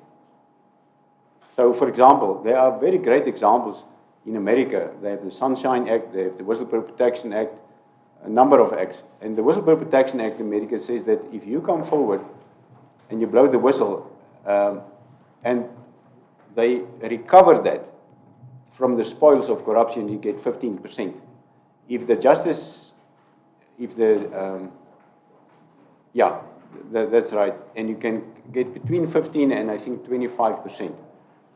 So, for example, there are very great examples in America. They have the Sunshine Act, they have the Whistleblower Protection Act, a number of acts. And the Whistleblower Protection Act in America says that if you come forward and you blow the whistle, and they recover that from the spoils of corruption, you get 15%. If the justice, that's right. And you can get between 15 and I think 25%,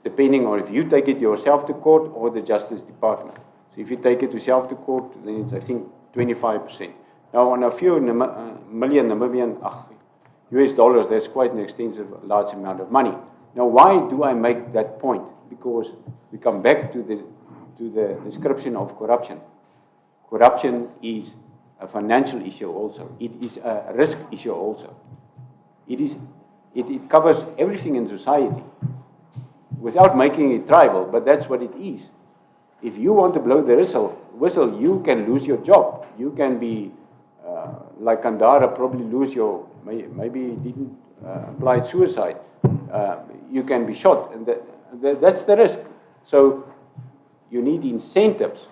depending on if you take it yourself to court or the Justice Department. So if you take it yourself to court, then it's, I think, 25%. Now, on a few million Namibian US dollars, that's quite an extensive, large amount of money. Now, why do I make that point? Because we come back to the description of corruption. Corruption is a financial issue also. It is a risk issue also. It covers everything in society without making it tribal, but that's what it is. If you want to blow the whistle, you can lose your job. You can be, like Kandara, probably lose your, maybe didn't apply suicide. You can be shot, and that's the risk. So you need incentives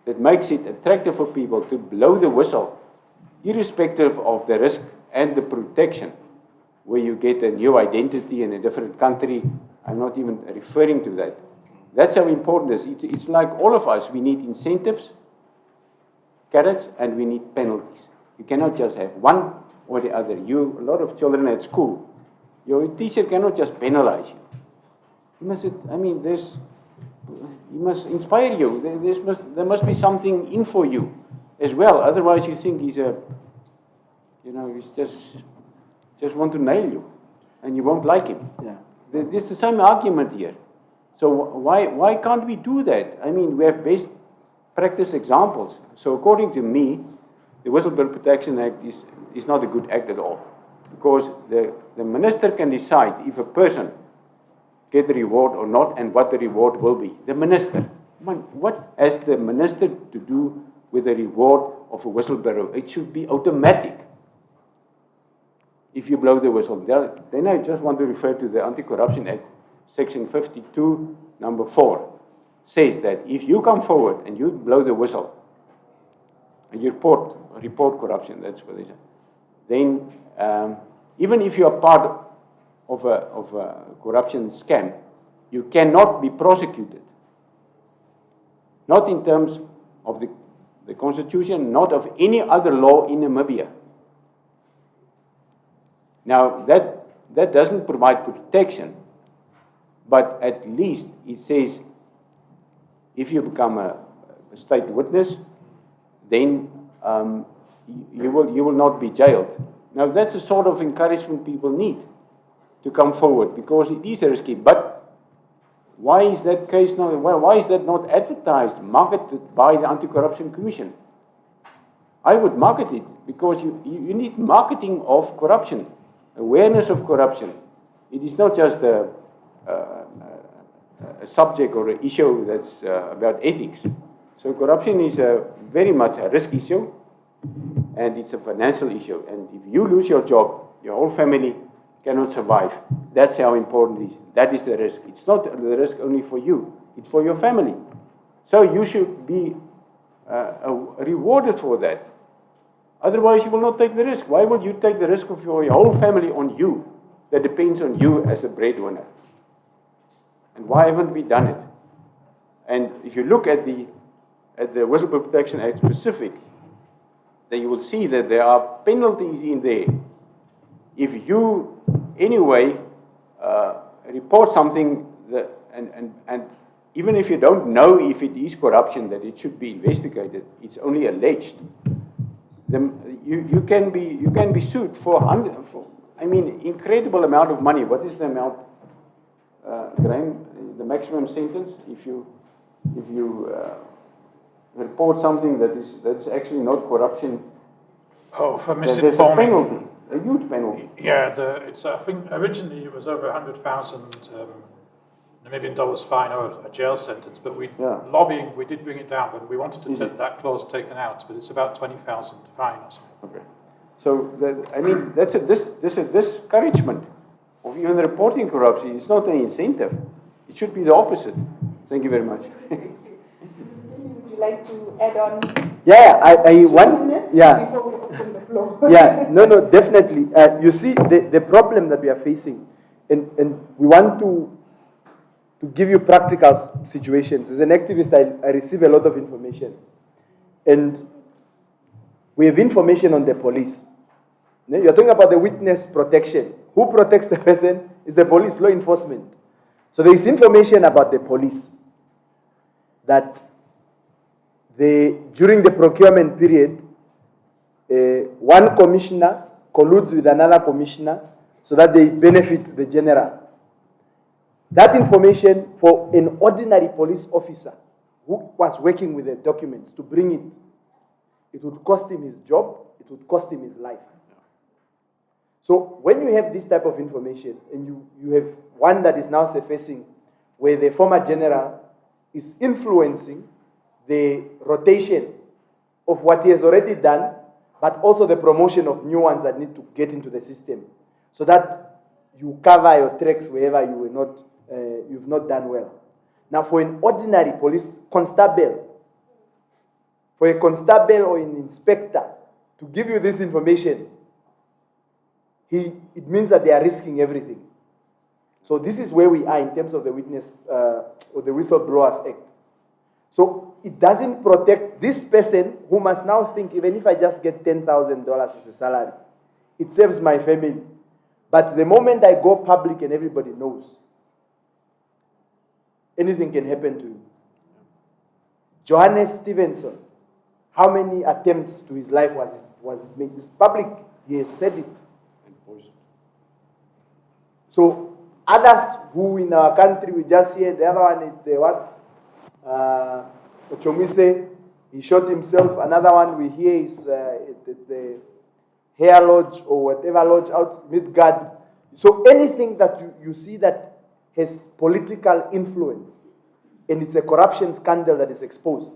that makes it attractive for people to blow the whistle, irrespective of the risk and the protection, where you get a new identity in a different country. I'm not even referring to that. That's how important it is. It's like all of us. We need incentives, carrots, and we need penalties. You cannot just have one or the other. A lot of children at school, your teacher cannot just penalize you. He must inspire you. There must be something in for you as well. Otherwise, you think he's just want to nail you, and you won't like him. Yeah. It's the same argument here. So why can't we do that? I mean, we have best practice examples. So according to me, the Whistleblower Protection Act is not a good act at all. because the minister can decide if a person get the reward or not and what the reward will be. The minister. What has the minister to do with the reward of a whistleblower? It should be automatic. If you blow the whistle. Then I just want to refer to the Anti-Corruption Act, Section 52, number 4, says that if you come forward and you blow the whistle, and you report corruption, that's what they say, then even if you are part of a corruption scam, you cannot be prosecuted. Not in terms of the Constitution, not of any other law in Namibia. Now, that doesn't provide protection, but at least it says if you become a state witness, then you will not be jailed. Now, that's the sort of encouragement people need to come forward, because it is risky. But why is that case not? Why is that not advertised, marketed by the Anti-Corruption Commission? I would market it, because you need marketing of corruption, awareness of corruption. It is not just a subject or an issue that's about ethics. So corruption is very much a risk issue, and it's a financial issue. And if you lose your job, your whole family cannot survive. That's how important it is. That is the risk. It's not the risk only for you. It's for your family. So you should be rewarded for that. Otherwise, you will not take the risk. Why would you take the risk of your whole family on you, that depends on you as a breadwinner? And why haven't we done it? And if you look at the Whistleblower Protection Act specific, then you will see that there are penalties in there. If you anyway report something that, and even if you don't know if it is corruption, that it should be investigated, it's only alleged. You can be sued for incredible amount of money. What is the amount, Graham? The maximum sentence if you report something that's actually not corruption. Oh, for misinforming. There's a penalty, a huge penalty. Yeah, I think originally it was over 100,000 Namibian dollars fine or a jail sentence, but we did bring it down, but we wanted to take that clause taken out, but it's about 20,000 fine or something. Okay, so that's a discouragement of even reporting corruption. It's not an incentive. It should be the opposite. Thank you very much. Would you like to add on? Yeah, I want. Minutes Yeah. before we open the floor. Yeah, no, definitely. You see, the problem that we are facing, and we want to give you practical situations. As an activist, I receive a lot of information. And we have information on the police. You're talking about the witness protection. Who protects the person is the police, law enforcement. So there is information about the police that during the procurement period, one commissioner colludes with another commissioner so that they benefit the general. That information for an ordinary police officer who was working with the documents to bring it would cost him his job, it would cost him his life. So when you have this type of information and you have one that is now surfacing where the former general is influencing the rotation of what he has already done, but also the promotion of new ones that need to get into the system, so that you cover your tracks wherever you've not done well. Now, for an ordinary police constable, for a constable or an inspector to give you this information, it means that they are risking everything. So this is where we are in terms of the witness or the Whistleblowers Act. So it doesn't protect this person who must now think, even if I just get $10,000 as a salary, it saves my family. But the moment I go public and everybody knows, anything can happen to you. Johannes Stevenson, how many attempts to his life was made? It's public. He has said it. So others who in our country, we just hear the other one is Ochomise, he shot himself. Another one we hear is Hair Lodge or whatever lodge out Midgard. So anything that you see that has political influence and it's a corruption scandal that is exposed,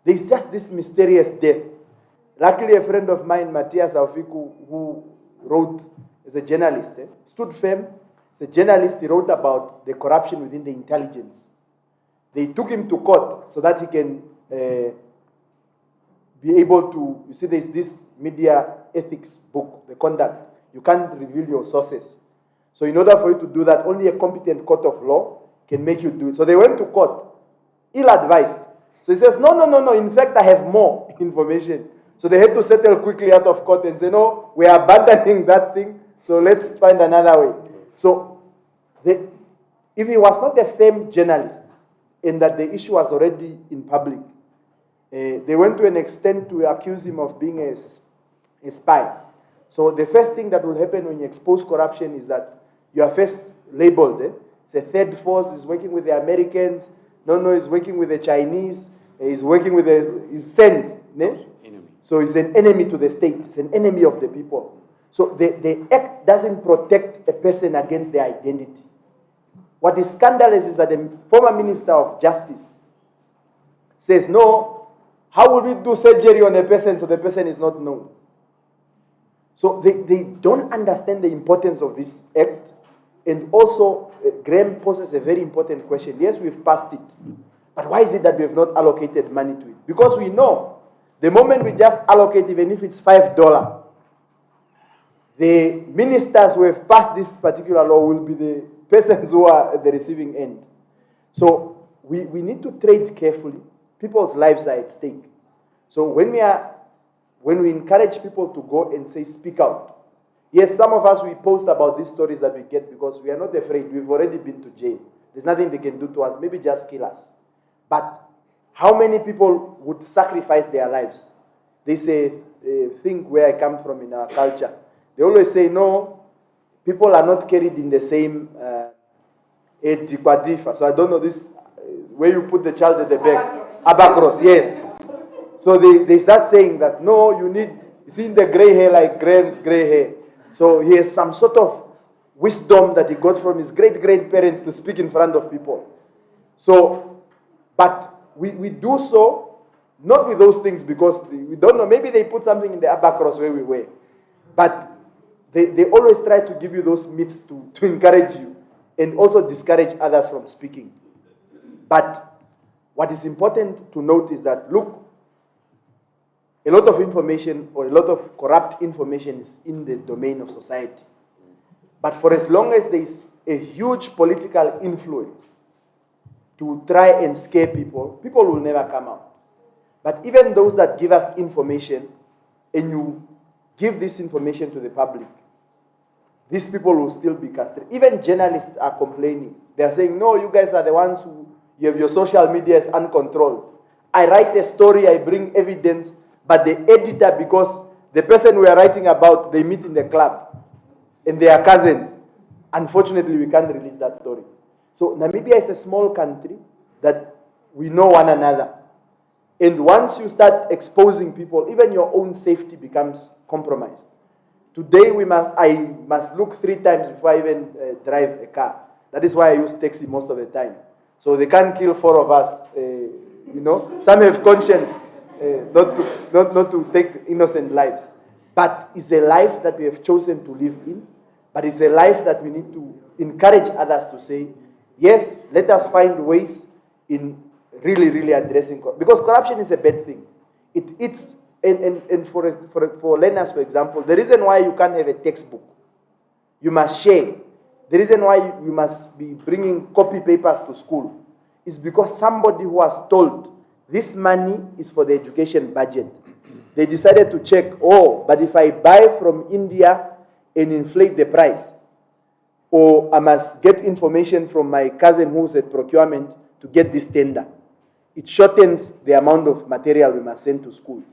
there's just this mysterious death. Luckily, a friend of mine, Matthias Aufiku, who wrote as a journalist, stood firm. As a journalist, he wrote about the corruption within the intelligence. They took him to court so that he can be able to, you see, there's this media ethics book, the conduct. You can't reveal your sources. So in order for you to do that, only a competent court of law can make you do it. So they went to court, ill-advised. So he says, no, in fact, I have more information. So they had to settle quickly out of court and say, no, we are abandoning that thing, so let's find another way. So if he was not a firm journalist, and that the issue was already in public, they went to an extent to accuse him of being a spy. So the first thing that will happen when you expose corruption is that you are first labeled. It's a third force, he's working with the Americans, he's working with the Chinese, he's working with he's sent. So he's an enemy to the state, he's an enemy of the people. So the act doesn't protect a person against their identity. What is scandalous is that the former Minister of Justice says, no, how will we do surgery on a person so the person is not known? So they don't understand the importance of this act. And also, Graham poses a very important question. Yes, we've passed it. But why is it that we have not allocated money to it? Because we know the moment we just allocate, even if it's $5, the ministers who have passed this particular law will be the persons who are at the receiving end. So we need to trade carefully. People's lives are at stake. So when we encourage people to go and say, speak out. Yes, some of us, we post about these stories that we get because we are not afraid. We've already been to jail. There's nothing they can do to us. Maybe just kill us. But how many people would sacrifice their lives? There's a thing where I come from in our culture. They always say, no, people are not carried in the same Edikwadifa. So I don't know this, where you put the child at the back. Abacross, yes. So they start saying that, no, you need, you see the gray hair like Graham's gray hair. So he has some sort of wisdom that he got from his great-great-parents to speak in front of people. So, but we do so, not with those things because we don't know. Maybe they put something in the Abacross where we were. But they always try to give you those myths to encourage you and also discourage others from speaking. But what is important to note is that, look, a lot of information or a lot of corrupt information is in the domain of society. But for as long as there is a huge political influence to try and scare people, people will never come out. But even those that give us information and you give this information to the public, these people will still be castrated. Even journalists are complaining. They are saying, no, you guys are the ones who, you have your social media is uncontrolled. I write a story, I bring evidence, but the editor, because the person we are writing about, they meet in the club, and they are cousins. Unfortunately, we can't release that story. So Namibia is a small country that we know one another. And once you start exposing people, even your own safety becomes compromised. Today, I must look 3 times before I even drive a car. That is why I use taxi most of the time. So they can't kill 4 of us, Some have conscience not to take innocent lives. But it's the life that we have chosen to live in. But it's the life that we need to encourage others to say, yes, let us find ways in really, really addressing corruption. Because corruption is a bad thing. And for learners, for example, the reason why you can't have a textbook, you must share. The reason why you must be bringing copy papers to school is because somebody who was told this money is for the education budget. They decided to check, but if I buy from India and inflate the price, or I must get information from my cousin who's at procurement to get this tender, it shortens the amount of material we must send to schools.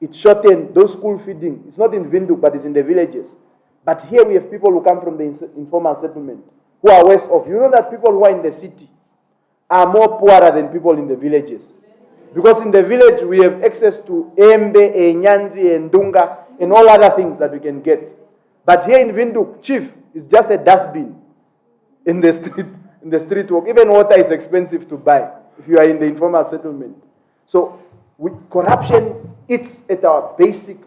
It shortens those school feeding. It's not in Windhoek, but it's in the villages. But here we have people who come from the informal settlement who are worse off. You know that people who are in the city are more poorer than people in the villages. Because in the village, we have access to Embe, Nyanzi, Ndunga, and all other things that we can get. But here in Windhoek, chief, is just a dustbin in the street walk. Even water is expensive to buy if you are in the informal settlement. So corruption, it's at our basic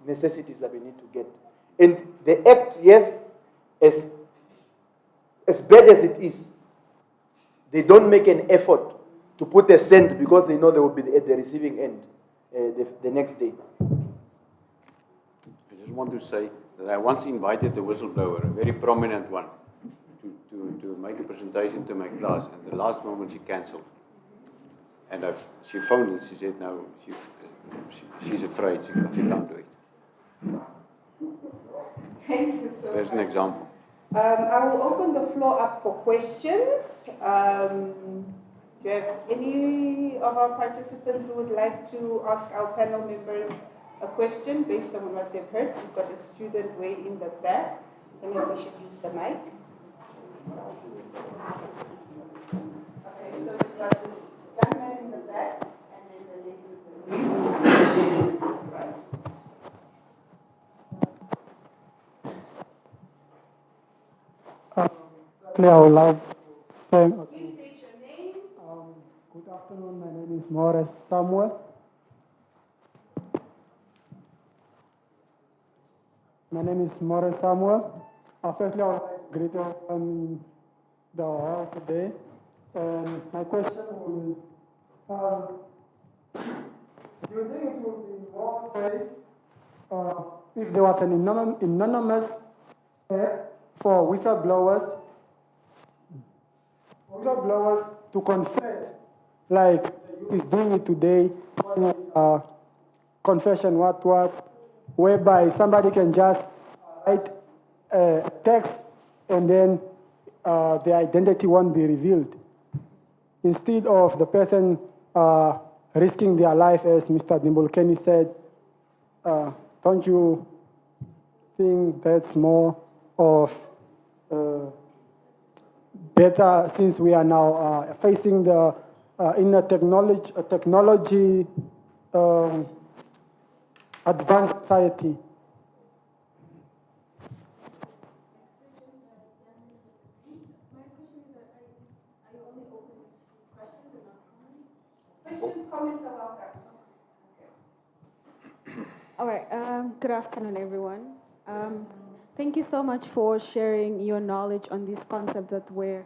necessities that we need to get. And the act, yes, as bad as it is, they don't make an effort to put a cent because they know they will be at the receiving end the next day. I just want to say that I once invited a whistleblower, a very prominent one, to make a presentation to my class, and the last moment she cancelled. And she phoned and she said, no, she's afraid, she can't do it. Thank you so much. There's an example. I will open the floor up for questions. Do you have any of our participants who would like to ask our panel members a question based on what they've heard? We've got a student way in the back. I think we should use the mic. Okay, so we've got this young man in the back, and then the lady with the right. I would like to thank. Please state your name. Good afternoon. My name is Morris Samuel. Firstly, I would like to greet everyone in the hall today. And my question will be, do you think it would be more safe if there was an anonymous app for whistleblowers to confess, like is doing it today, confession, whereby somebody can just write a text and then the identity won't be revealed. Instead of the person risking their life, as Mr. Dimbolkeni said, don't you think that's more of better, since we are now facing the in a technology advanced society? Questions, comments about that? Okay. All right. Good afternoon, everyone. Thank you so much for sharing your knowledge on these concepts that were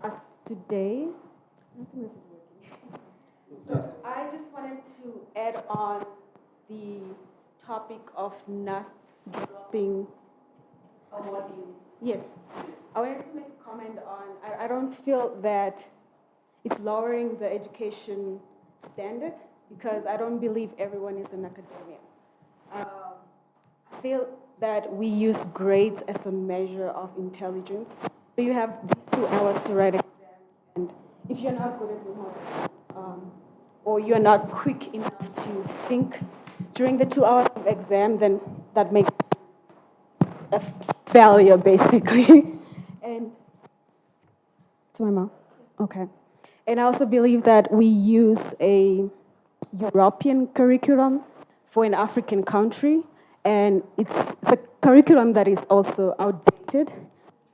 asked today. I think this is working. So I just wanted to add on the topic of NAST dropping. Yes. I wanted to make a comment on, I don't feel that it's lowering the education standard, because I don't believe everyone is an academician. I feel that we use grades as a measure of intelligence. So you have these 2 hours to write exams, and if you're not good at remote, or you're not quick enough to think during the 2 hours of exam, then that makes a failure, basically. And to my mouth? Okay. And I also believe that we use a European curriculum for an African country, and it's a curriculum that is also outdated.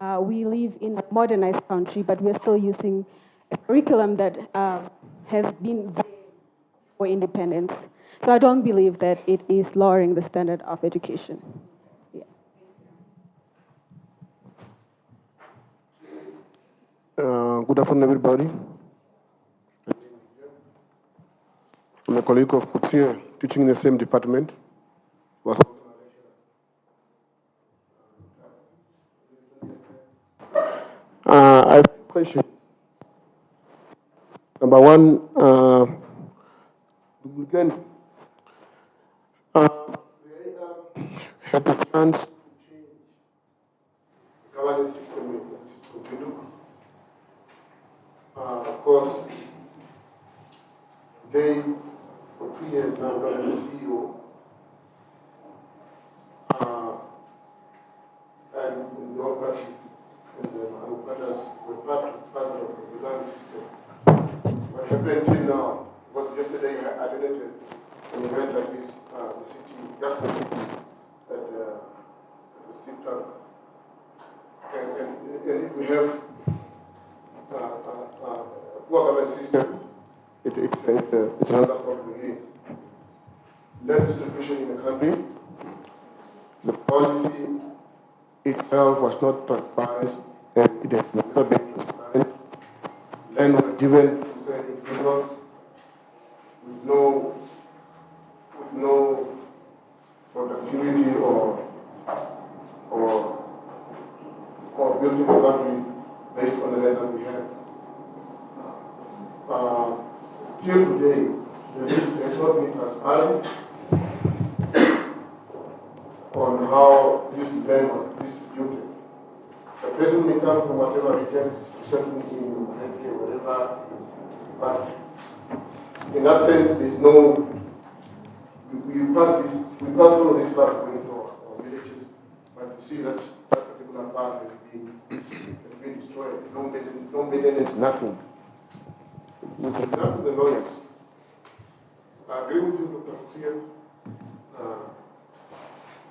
We live in a modernized country, but we're still using a curriculum that has been there for independence. So I don't believe that it is lowering the standard of education. Yeah. Good afternoon, everybody. I'm a colleague of Kutsia, teaching in the same department. I have a question. Number one, again, had the chance to change the governance system in Windhoek. Of course, they, for 2 years now, got the CEO. And the partnership and the partners were part of the governance system. What happened till now was just a identity an event like this, the city, just the city, at the Steve Town. And if we have a poor government system, it's another problem again. Land distribution in the country, the policy itself was not transparent, and it has never been transparent. Land was given to certain individuals with no productivity or building the country based on the land that we have. Till today, the list has not been transparent on how this land was distributed. The person may come from whatever region, certainly in healthcare, whatever, but in that sense, there's no, we pass through this farm going to our villages, but you see that particular farm has been destroyed. No maintenance, nothing. With regard to the lawyers, I agree with you, Dr. Kusia.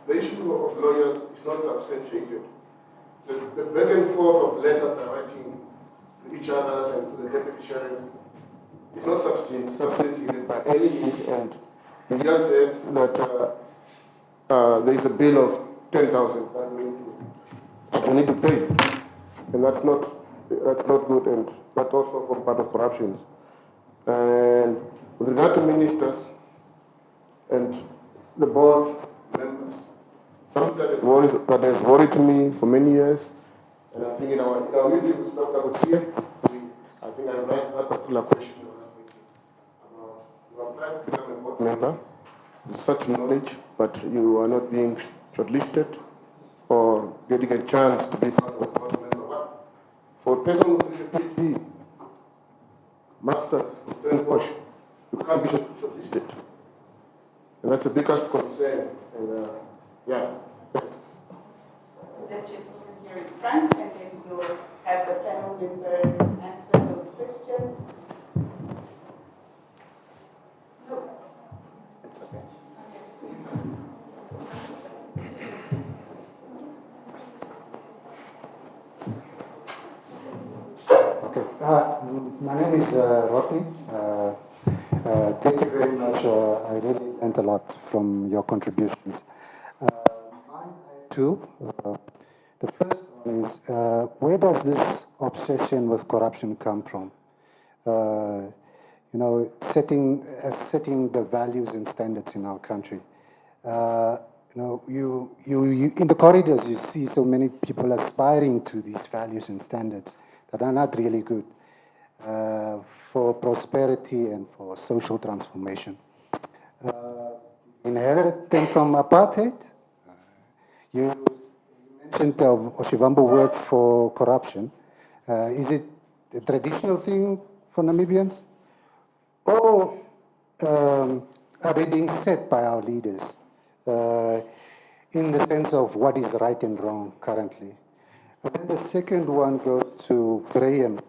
The issue of lawyers is not substantiated. The back and forth of letters they're writing to each other and to the deputy sheriff is not substantiated by any means, and he just said that there is a bill of 10,000 that we need to pay, and that's not good, and that's also from part of corruption. And with regard to ministers and the board members, something that has worried me for many years, and I think in our meeting with Dr. Kusia, I think I raised that particular question in the last meeting. You apply to become a board member with such knowledge, but you are not being shortlisted or getting a chance to be part of a board member. But for a person with a PhD, master's, you can't be shortlisted. And that's the biggest concern. And yeah. Thanks. The gentleman here in front, and then we'll have the panel members answer those questions. No. It's okay. Okay. My name is Rodney. Thank you very much. I really learned a lot from your contributions. Mine, I have two. The first one is, where does this obsession with corruption come from? Setting the values and standards in our country. You in the corridors, you see so many people aspiring to these values and standards that are not really good for prosperity and for social transformation. Inherited them from apartheid. You mentioned the Oshivambo word for corruption. Is it a traditional thing for Namibians? Or are they being set by our leaders in the sense of what is right and wrong currently? And then the second one goes to Graham.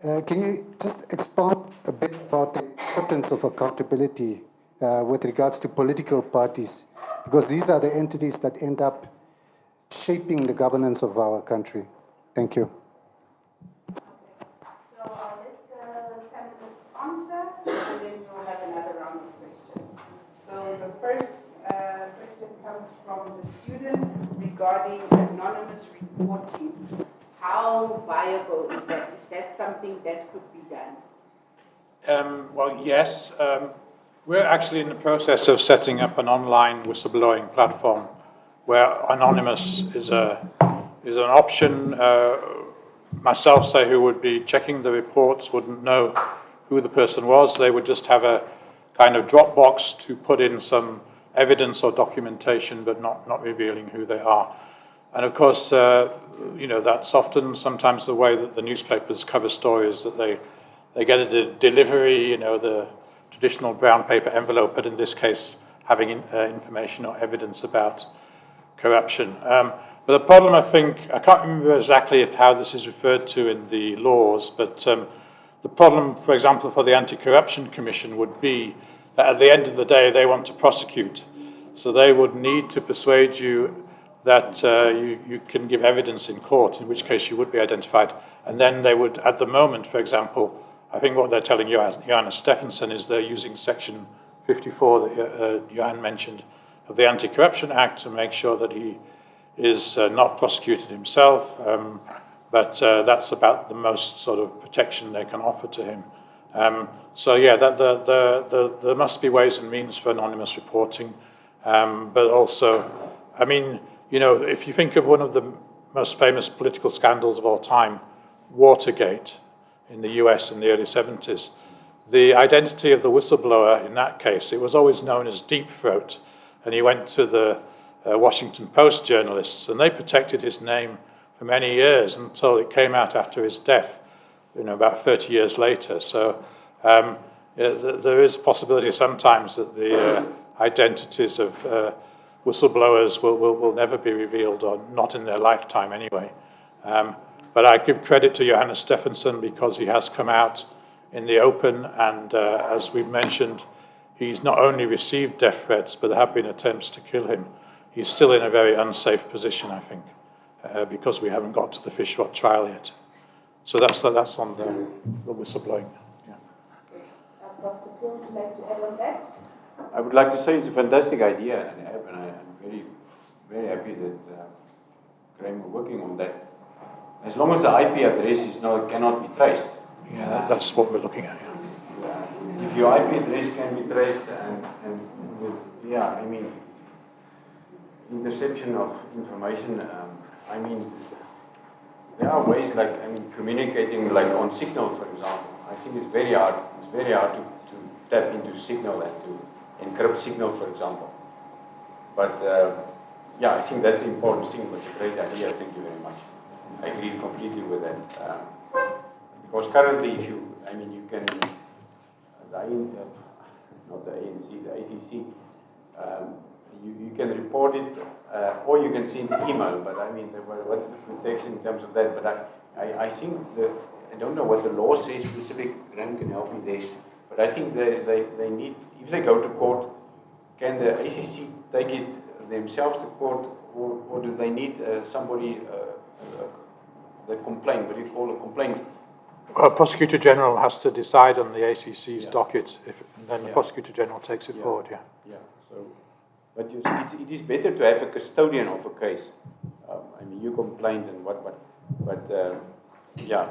Can you just expound a bit about the importance of accountability with regards to political parties? Because these are the entities that end up shaping the governance of our country. Thank you. So I'll let the panelists answer, and then we'll have another round of questions. So the first question comes from the student regarding anonymous reporting. How viable is that? Is that something that could be done? Well, yes. We're actually in the process of setting up an online whistleblowing platform where anonymous is an option. Myself, say, who would be checking the reports wouldn't know who the person was. They would just have a kind of Dropbox to put in some evidence or documentation, but not revealing who they are. And of course, that's often sometimes the way that the newspapers cover stories, that they get a delivery, the traditional brown paper envelope, but in this case, having information or evidence about corruption. But the problem, I think, I can't remember exactly how this is referred to in the laws, but the problem, for example, for the Anti-Corruption Commission would be that at the end of the day, they want to prosecute. So they would need to persuade you that you can give evidence in court, in which case you would be identified. And then they would, at the moment, for example, I think what they're telling Johannes Stephenson is they're using Section 54 that Johan mentioned of the Anti-Corruption Act to make sure that he is not prosecuted himself. But that's about the most sort of protection they can offer to him. So yeah, there must be ways and means for anonymous reporting, but also, I mean, you know, if you think of one of the most famous political scandals of all time, Watergate in the US in the early 70s, the identity of the whistleblower in that case, it was always known as Deep Throat, and he went to the Washington Post journalists, and they protected his name for many years until it came out after his death, you know, about 30 years later. So there is a possibility sometimes that the identities of whistleblowers will never be revealed, or not in their lifetime anyway. But I give credit to Johannes Stephenson because he has come out in the open, and as we've mentioned, he's not only received death threats, but there have been attempts to kill him. He's still in a very unsafe position, I think. Because we haven't got to the fish rot trial yet. So that's on the whistleblowing. Yeah. Prof. Patil, would you like to add on that? I would like to say it's a fantastic idea, and I'm very, very happy that Graham are working on that. As long as the IP address cannot be traced. Yeah, that's what we're looking at. Yeah. If your IP address can be traced, yeah, I mean, interception of information. I mean, there are ways like, I mean, communicating like on Signal, for example. I think it's very hard. It's very hard to tap into Signal and to encrypt Signal, for example. But yeah, I think that's the important thing. It's a great idea. Thank you very much. I agree completely with that. Because currently, if you, I mean, you can, not the ANC, the ACC. You can report it, or you can send an email, but I mean, what's the protection in terms of that? But I think I don't know what the law says specific, Graham can help me there, but I think they need, if they go to court, can the ACC take it themselves to court, or do they need somebody that complain, what do you call a complaint? Well, Prosecutor General has to decide on the ACC's docket, and then the Prosecutor General takes it forward, Yeah, so. But you see, it is better to have a custodian of a case. I mean, you complained and what, but yeah,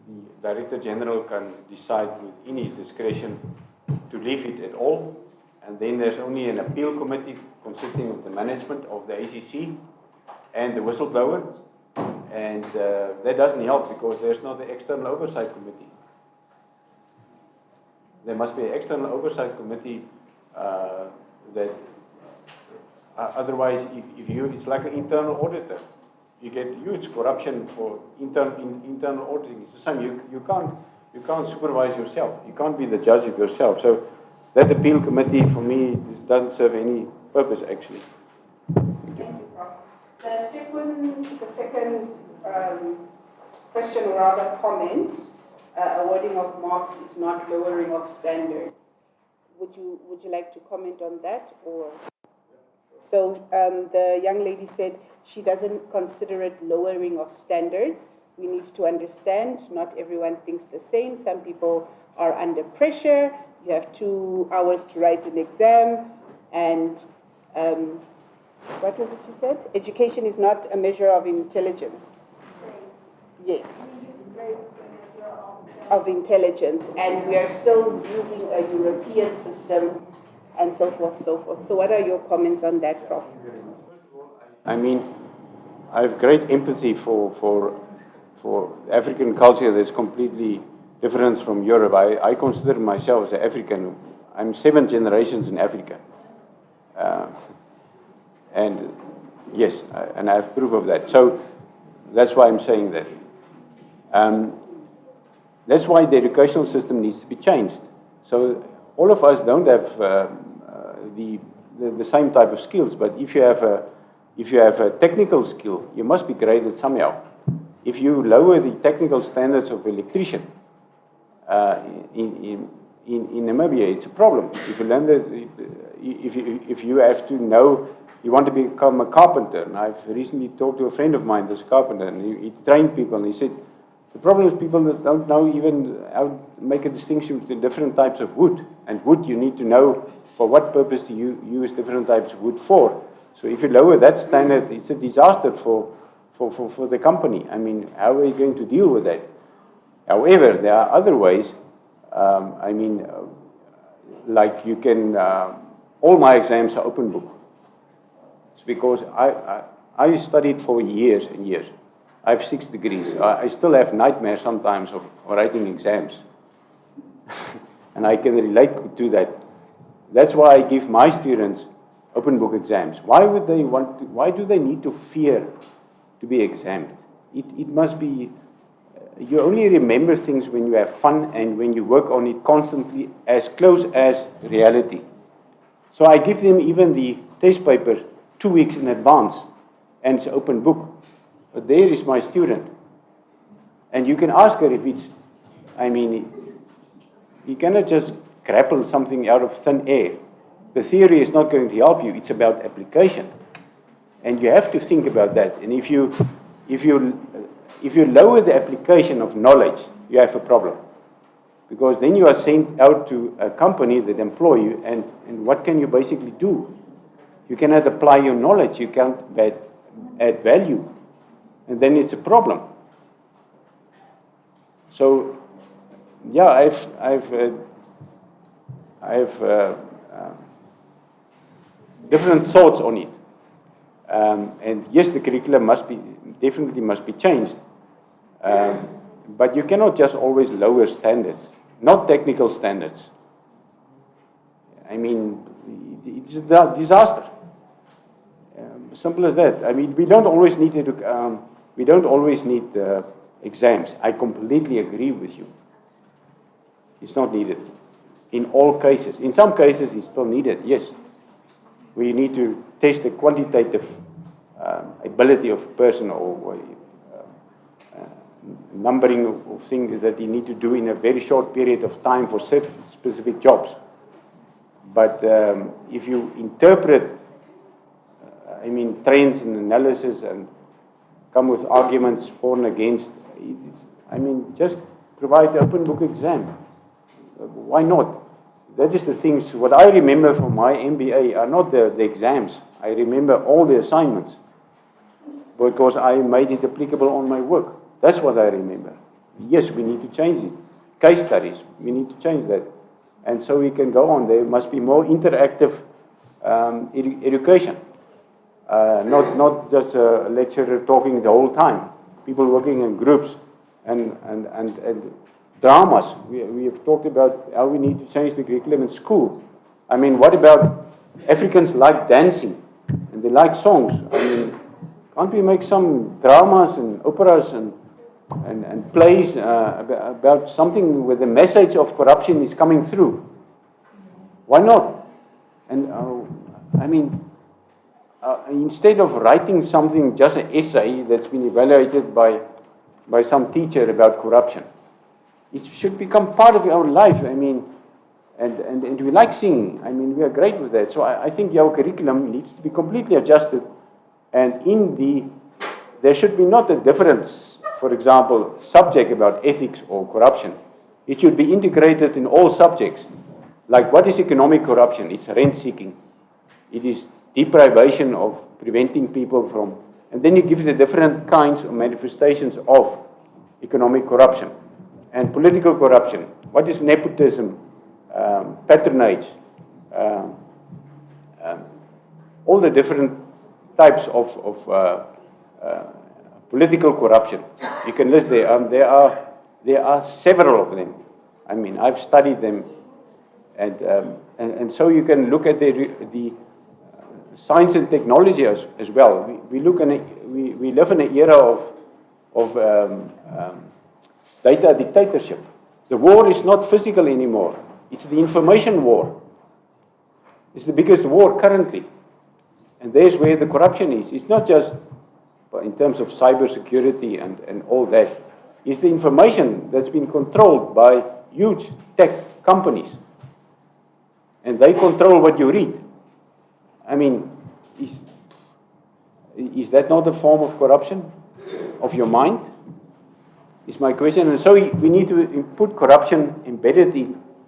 the Director General can decide within his discretion to leave it at all, and then there's only an appeal committee consisting of the management of the ACC and the whistleblower, and that doesn't help because there's not the external oversight committee. There must be an external oversight committee that otherwise, if you, it's like an internal auditor. You get huge corruption for internal auditing. It's the same. You can't supervise yourself. You can't be the judge of yourself. So that appeal committee, for me, this doesn't serve any purpose actually. Thank you, Prof. The second question, or rather comment, awarding of marks is not lowering of standards. Would you like to comment on that, or? So the young lady said she doesn't consider it lowering of standards. We need to understand not everyone thinks the same. Some people are under pressure. You have 2 hours to write an exam, and what was it she said? Education is not a measure of intelligence. Yes. Of intelligence, and we are still using a European system and so forth, so forth. So what are your comments on that, Prof? I mean, I have great empathy for African culture that's completely different from Europe. I consider myself as an African. I'm 7 generations in Africa. And yes, and I have proof of that. So that's why I'm saying that. That's why the educational system needs to be changed. So all of us don't have the same type of skills, but if you have a technical skill, you must be graded somehow. If you lower the technical standards of electrician, in Namibia, it's a problem. If you learn that, if you have to know, you want to become a carpenter. And I've recently talked to a friend of mine that's a carpenter, and he trained people, and he said, the problem is people that don't know even how to make a distinction between different types of wood. And wood, you need to know for what purpose do you use different types of wood for. So if you lower that standard, it's a disaster for the company. I mean, how are you going to deal with that? However, there are other ways. Like you can, all my exams are open book. It's because I studied for years and years. I have 6 degrees. I still have nightmares sometimes of writing exams. And I can relate to that. That's why I give my students open book exams. Why do they need to fear to be examined? It must be, you only remember things when you have fun and when you work on it constantly, as close as reality. So I give them even the test paper 2 weeks in advance, and it's open book. But there is my student. And you can ask her if it's, you cannot just grapple something out of thin air. The theory is not going to help you. It's about application. And you have to think about that. And if you lower the application of knowledge, you have a problem. Because then you are sent out to a company that employ you, and what can you basically do? You cannot apply your knowledge. You can't add value. And then it's a problem. So, yeah, I've different thoughts on it. And yes, the curriculum definitely must be changed. But you cannot just always lower standards, not technical standards. I mean, it's a disaster. Simple as that. I mean, we don't always need exams. I completely agree with you. It's not needed in all cases. In some cases, it's still needed. Yes, we need to test the quantitative ability of a person, or numbering of things that you need to do in a very short period of time for specific jobs. But if you interpret, trends and analysis and come with arguments for and against, just provide the open book exam. Why not? That is the things. What I remember from my MBA are not the exams. I remember all the assignments because I made it applicable on my work. That's what I remember. Yes, we need to change it. Case studies, we need to change that. And so we can go on. There must be more interactive education. Not just a lecturer talking the whole time. People working in groups and dramas. We have talked about how we need to change the curriculum in school. What about Africans like dancing and they like songs? Can't we make some dramas and operas and plays about something where the message of corruption is coming through? Why not? And instead of writing something, just an essay that's been evaluated by some teacher about corruption, it should become part of our life. And we like singing. We are great with that. So I think our curriculum needs to be completely adjusted. And there should be not a difference, for example, subject about ethics or corruption. It should be integrated in all subjects. Like, what is economic corruption? It's rent seeking. It is deprivation of preventing people from, and then you give the different kinds of manifestations of economic corruption. And political corruption. What is nepotism, patronage, all the different types of political corruption. You can list there. There are several of them. I've studied them, and so you can look at the science and technology as well. We live in an era of data dictatorship. The war is not physical anymore. It's the information war. It's the biggest war currently. And there's where the corruption is. It's not just in terms of cybersecurity and all that. It's the information that's been controlled by huge tech companies, and they control what you read. I mean, is that not a form of corruption of your mind? Is my question. And so we need to put corruption embedded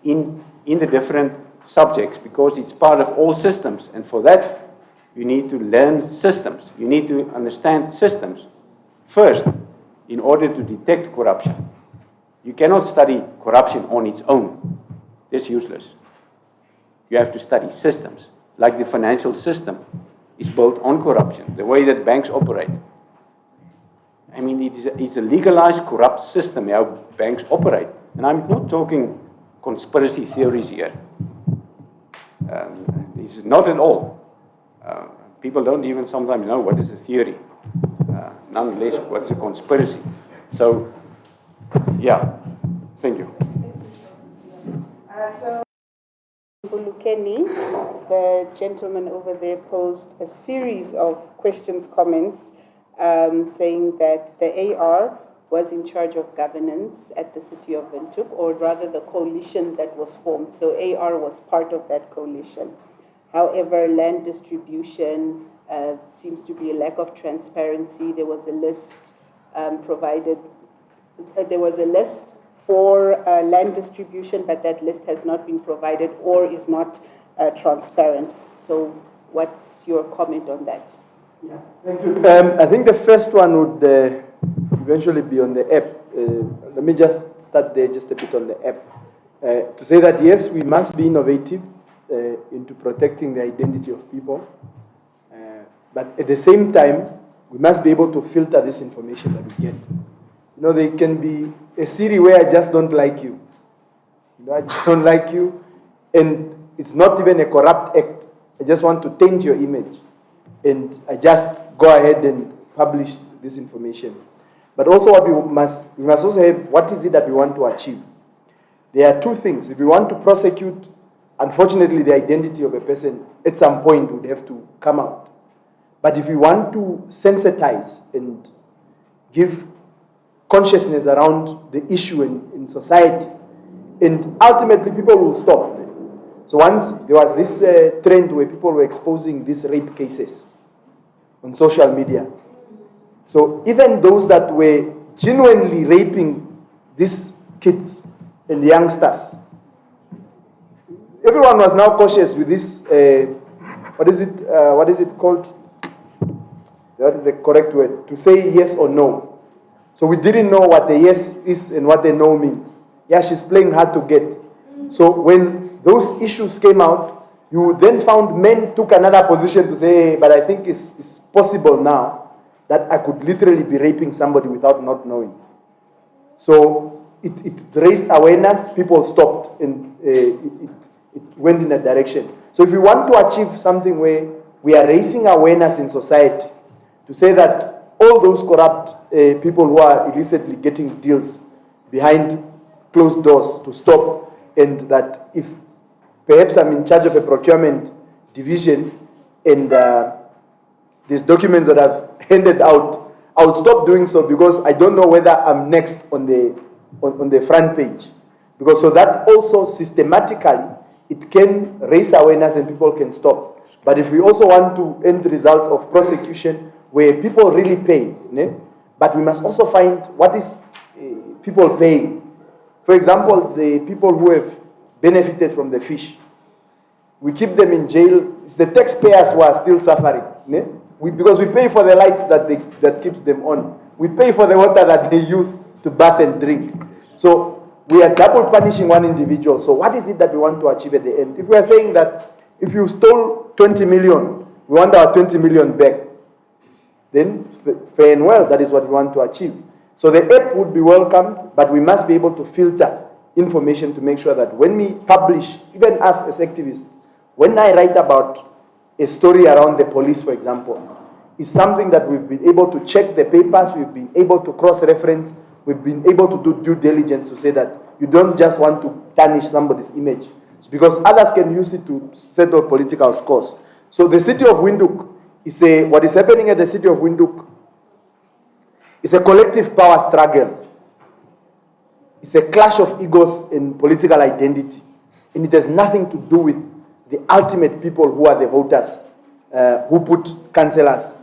in the different subjects, because it's part of all systems. And for that, you need to learn systems. You need to understand systems first in order to detect corruption. You cannot study corruption on its own. It's useless. You have to study systems, like the financial system is built on corruption, the way that banks operate. I mean, it's a legalized, corrupt system how banks operate. And I'm not talking conspiracy theories here. It's not at all. People don't even sometimes know what is a theory, nonetheless what is a conspiracy. So, yeah, thank you. So, Bulukeni, the gentleman over there, posed a series of questions, comments, saying that the AR was in charge of governance at the city of Windhoek, or rather the coalition that was formed. So AR was part of that coalition. However, land distribution seems to be a lack of transparency. There was a list provided. There was a list for land distribution, but that list has not been provided or is not transparent. So what's your comment on that? Yeah, thank you. I think the first one would eventually be on the app. Let me just start there just a bit on the app. To say that, yes, we must be innovative into protecting the identity of people. But at the same time, we must be able to filter this information that we get. You know, there can be a Siri where I just don't like you. You know, I just don't like you. And it's not even a corrupt act. I just want to taint your image. And I just go ahead and publish this information. But also what we must also have, what is it that we want to achieve? There are two things. If we want to prosecute, unfortunately the identity of a person at some point would have to come out. But if we want to sensitize and give consciousness around the issue in society, and ultimately people will stop. So once there was this trend where people were exposing these rape cases on social media. So even those that were genuinely raping these kids and youngsters, everyone was now cautious with this, what is it called? That is the correct word, to say yes or no. So we didn't know what the yes is and what the no means. Yeah, she's playing hard to get. So when those issues came out, you then found men took another position to say, hey, but I think it's possible now that I could literally be raping somebody without not knowing. So it raised awareness, people stopped, and it went in a direction. So if we want to achieve something where we are raising awareness in society, to say that all those corrupt people who are illicitly getting deals behind closed doors to stop, and that if perhaps I'm in charge of a procurement division and these documents that I've handed out, I would stop doing so because I don't know whether I'm next on the front page. Because so that also systematically, it can raise awareness and people can stop. But if we also want to end the result of prosecution where people really pay, but we must also find what is people paying. For example, the people who have benefited from the fish, we keep them in jail. It's the taxpayers who are still suffering. Because we pay for the lights that keeps them on. We pay for the water that they use to bath and drink. So we are double punishing one individual. So what is it that we want to achieve at the end? If we are saying that if you stole 20 million, we want our 20 million back, then fair and well, that is what we want to achieve. So the app would be welcomed, but we must be able to filter information to make sure that when we publish, even us as activists, when I write about a story around the police, for example, is something that we've been able to check the papers, we've been able to cross-reference, we've been able to do due diligence to say that you don't just want to tarnish somebody's image, because others can use it to settle political scores. So the city of Windhoek is what is happening at the city of Windhoek is a collective power struggle. It's a clash of egos in political identity. And it has nothing to do with the ultimate people who are the voters, who put councillors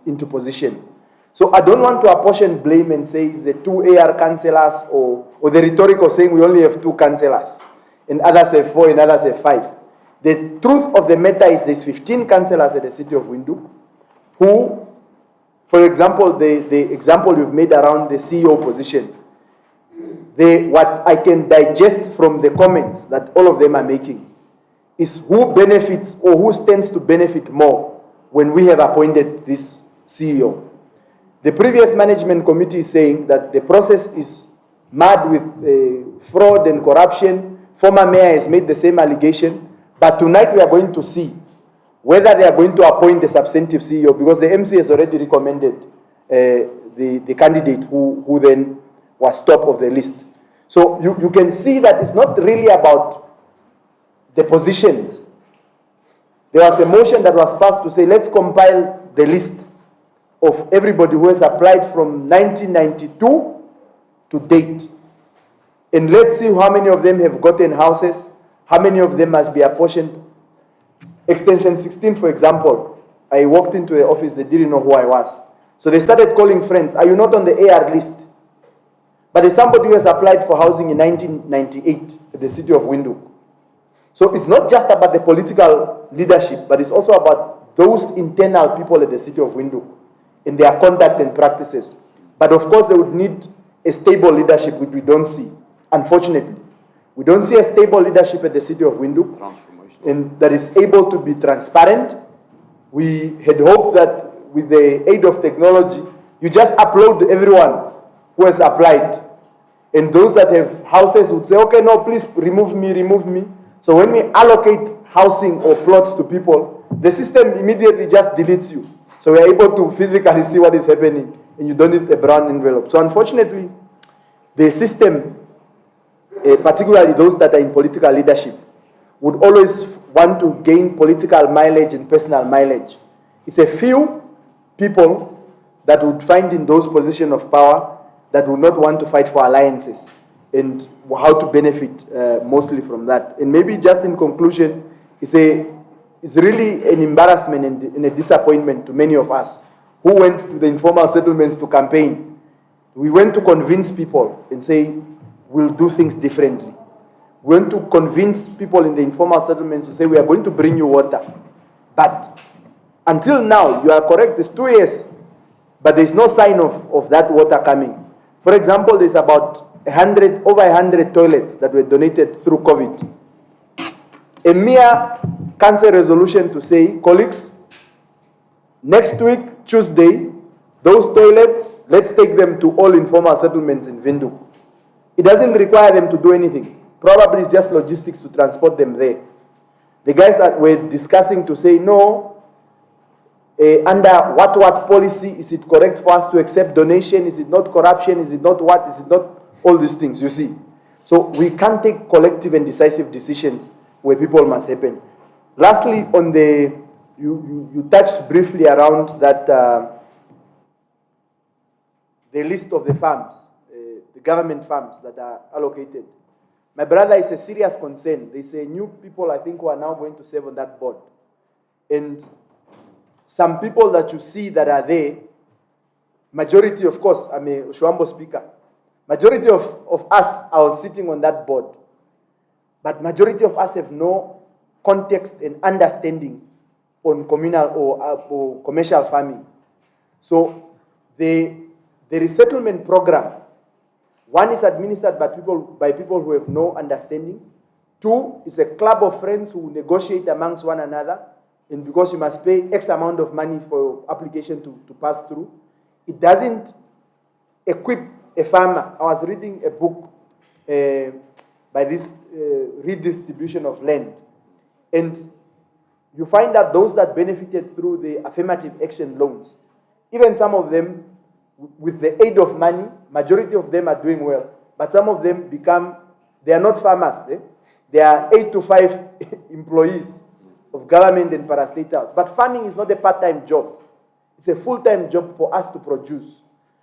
into position. So I don't want to apportion blame and say it's the 2 AR councillors or the rhetoric of saying we only have 2 councillors and others have 4 and others have 5. The truth of the matter is there's 15 councillors at the city of Windhoek who, for example, the example you've made around the CEO position, what I can digest from the comments that all of them are making is who benefits or who stands to benefit more when we have appointed this CEO. The previous management committee is saying that the process is mad with fraud and corruption. Former mayor has made the same allegation, but tonight we are going to see whether they are going to appoint a substantive CEO, because the MC has already recommended the candidate who then was top of the list. So you can see that it's not really about the positions. There was a motion that was passed to say, let's compile the list of everybody who has applied from 1992 to date. And let's see how many of them have gotten houses, how many of them must be apportioned. Extension 16, for example, I walked into the office, they didn't know who I was. So they started calling friends, are you not on the AR list? But there's somebody who has applied for housing in 1998 at the city of Windhoek. So it's not just about the political leadership, but it's also about those internal people at the city of Windhoek in their conduct and practices. But of course, they would need a stable leadership, which we don't see, unfortunately. We don't see a stable leadership at the city of Windhoek, and that is able to be transparent. We had hoped that with the aid of technology, you just upload everyone who has applied. And those that have houses would say, okay, no, please remove me, remove me. So when we allocate housing or plots to people, the system immediately just deletes you. So we are able to physically see what is happening, and you don't need a brown envelope. So unfortunately, the system, particularly those that are in political leadership, would always want to gain political mileage and personal mileage. It's a few people that would find in those positions of power that would not want to fight for alliances and how to benefit mostly from that. And maybe just in conclusion, it's really an embarrassment and a disappointment to many of us who went to the informal settlements to campaign. We went to convince people and say, we'll do things differently. We went to convince people in the informal settlements to say, we are going to bring you water. But until now, you are correct, it's 2 years, but there's no sign of that water coming. For example, there's about over 100 toilets that were donated through COVID. A mere council resolution to say, colleagues, next week, Tuesday, those toilets, let's take them to all informal settlements in Windhoek. It doesn't require them to do anything. Probably it's just logistics to transport them there. The guys that were discussing to say, no, under what policy, is it correct for us to accept donation? Is it not corruption? Is it not what? Is it not all these things, you see? So we can't take collective and decisive decisions where people must happen. Lastly, on the, you touched briefly around that, the list of the farms, the government farms that are allocated. My brother, is a serious concern. There's a new people, I think, who are now going to serve on that board. And some people that you see that are there, majority, of course, I'm a Shuambo speaker, majority of us are sitting on that board. But majority of us have no context and understanding on communal or commercial farming. So the resettlement program, one is administered by people who have no understanding. 2, is a club of friends who negotiate amongst one another. And because you must pay X amount of money for application to pass through, it doesn't equip a farmer. I was reading a book by this redistribution of land. And you find that those that benefited through the affirmative action loans, even some of them, with the aid of money, majority of them are doing well. But some of them they are not farmers. They are 8 to 5 employees of government and parastatals. But farming is not a part-time job. It's a full-time job for us to produce.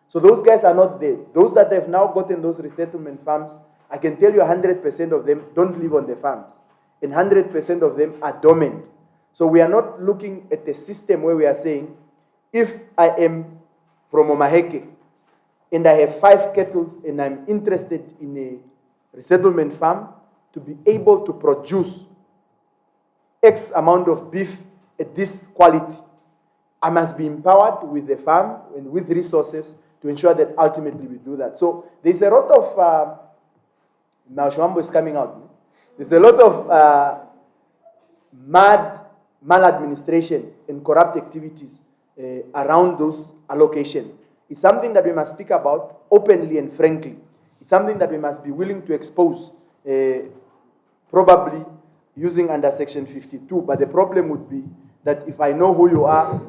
So those guys are not there. Those that have now gotten those resettlement farms, I can tell you 100% of them don't live on the farms. And 100% of them are dormant. So we are not looking at a system where we are saying, if I am from Omaheke and I have 5 cattle and I'm interested in a resettlement farm to be able to produce X amount of beef at this quality, I must be empowered with the farm and with resources to ensure that ultimately we do that. So there's a lot of, Maushwambo is coming out. There's a lot of maladministration and corrupt activities around those allocations. It's something that we must speak about openly and frankly. It's something that we must be willing to expose, probably using under Section 52. But the problem would be that if I know who you are,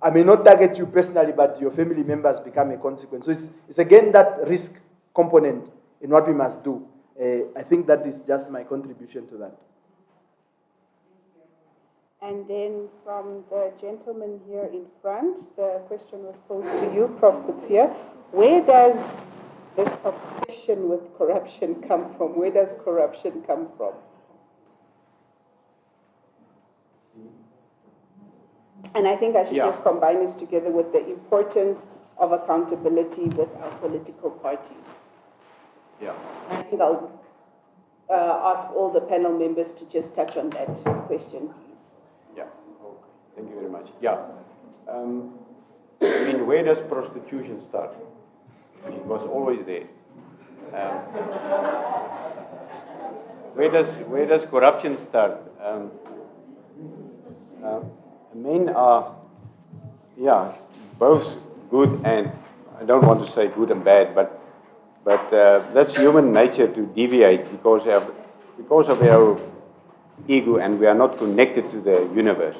I may not target you personally, but your family members become a consequence. So it's again that risk component in what we must do. I think that is just my contribution to that. And then from the gentleman here in front, the question was posed to you, Prof. Kutsia. Where does this obsession with corruption come from? Where does corruption come from? And I think I should just combine it together with the importance of accountability with our political parties. Yeah. I think I'll ask all the panel members to just touch on that question, please. Yeah, okay. Thank you very much. Yeah. I mean, where does prostitution start? It was always there. Where does corruption start? Men are, both good and, I don't want to say good and bad, but that's human nature to deviate because of our ego, and we are not connected to the universe.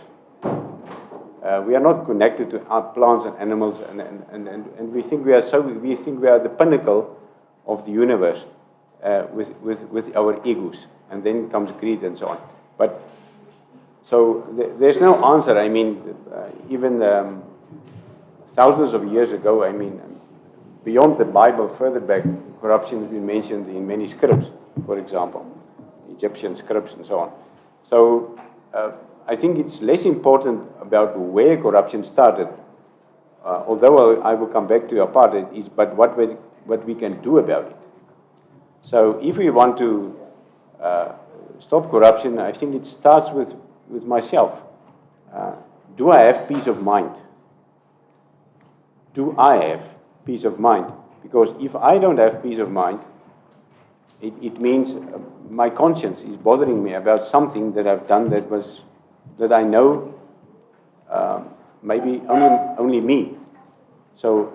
We are not connected to our plants and animals, and we think we are the pinnacle of the universe with our egos, and then comes greed and so on. But so there's no answer. I mean, even thousands of years ago, I mean, beyond the Bible, further back, corruption has been mentioned in many scripts, for example, Egyptian scripts and so on. So I think it's less important about where corruption started, although I will come back to apartheid, but what we can do about it. So if we want to stop corruption, I think it starts with myself. Do I have peace of mind? Do I have peace of mind? Because if I don't have peace of mind, it means my conscience is bothering me about something that I've done that I know maybe only me. So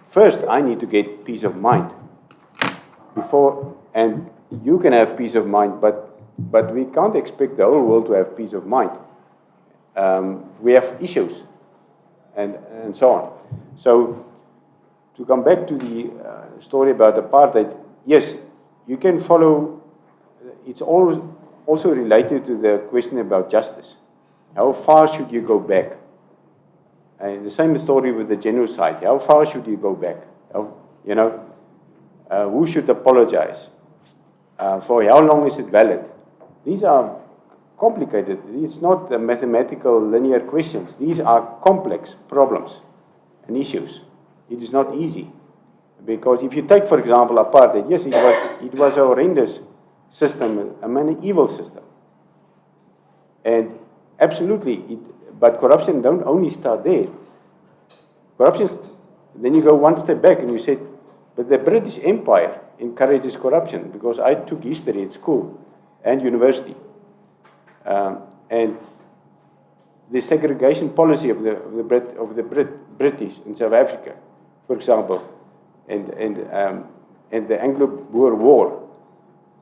first I need to get peace of mind before, and you can have peace of mind, but we can't expect the whole world to have peace of mind. We have issues and so on. So to come back to the story about apartheid, yes, you can follow. It's always also related to the question about justice. How far should you go back? And the same story with the genocide. How far should you go back? Who should apologize? For how long is it valid? These are complicated. It's not mathematical linear questions. These are complex problems and issues. It is not easy. Because if you take, for example, apartheid, yes, it was a horrendous system, an evil system. And absolutely, but corruption don't only start there. Corruption, then you go one step back and you say, but the British Empire encourages corruption, because I took history at school and university. And the segregation policy of the British in South Africa, for example, and the Anglo-Boer War,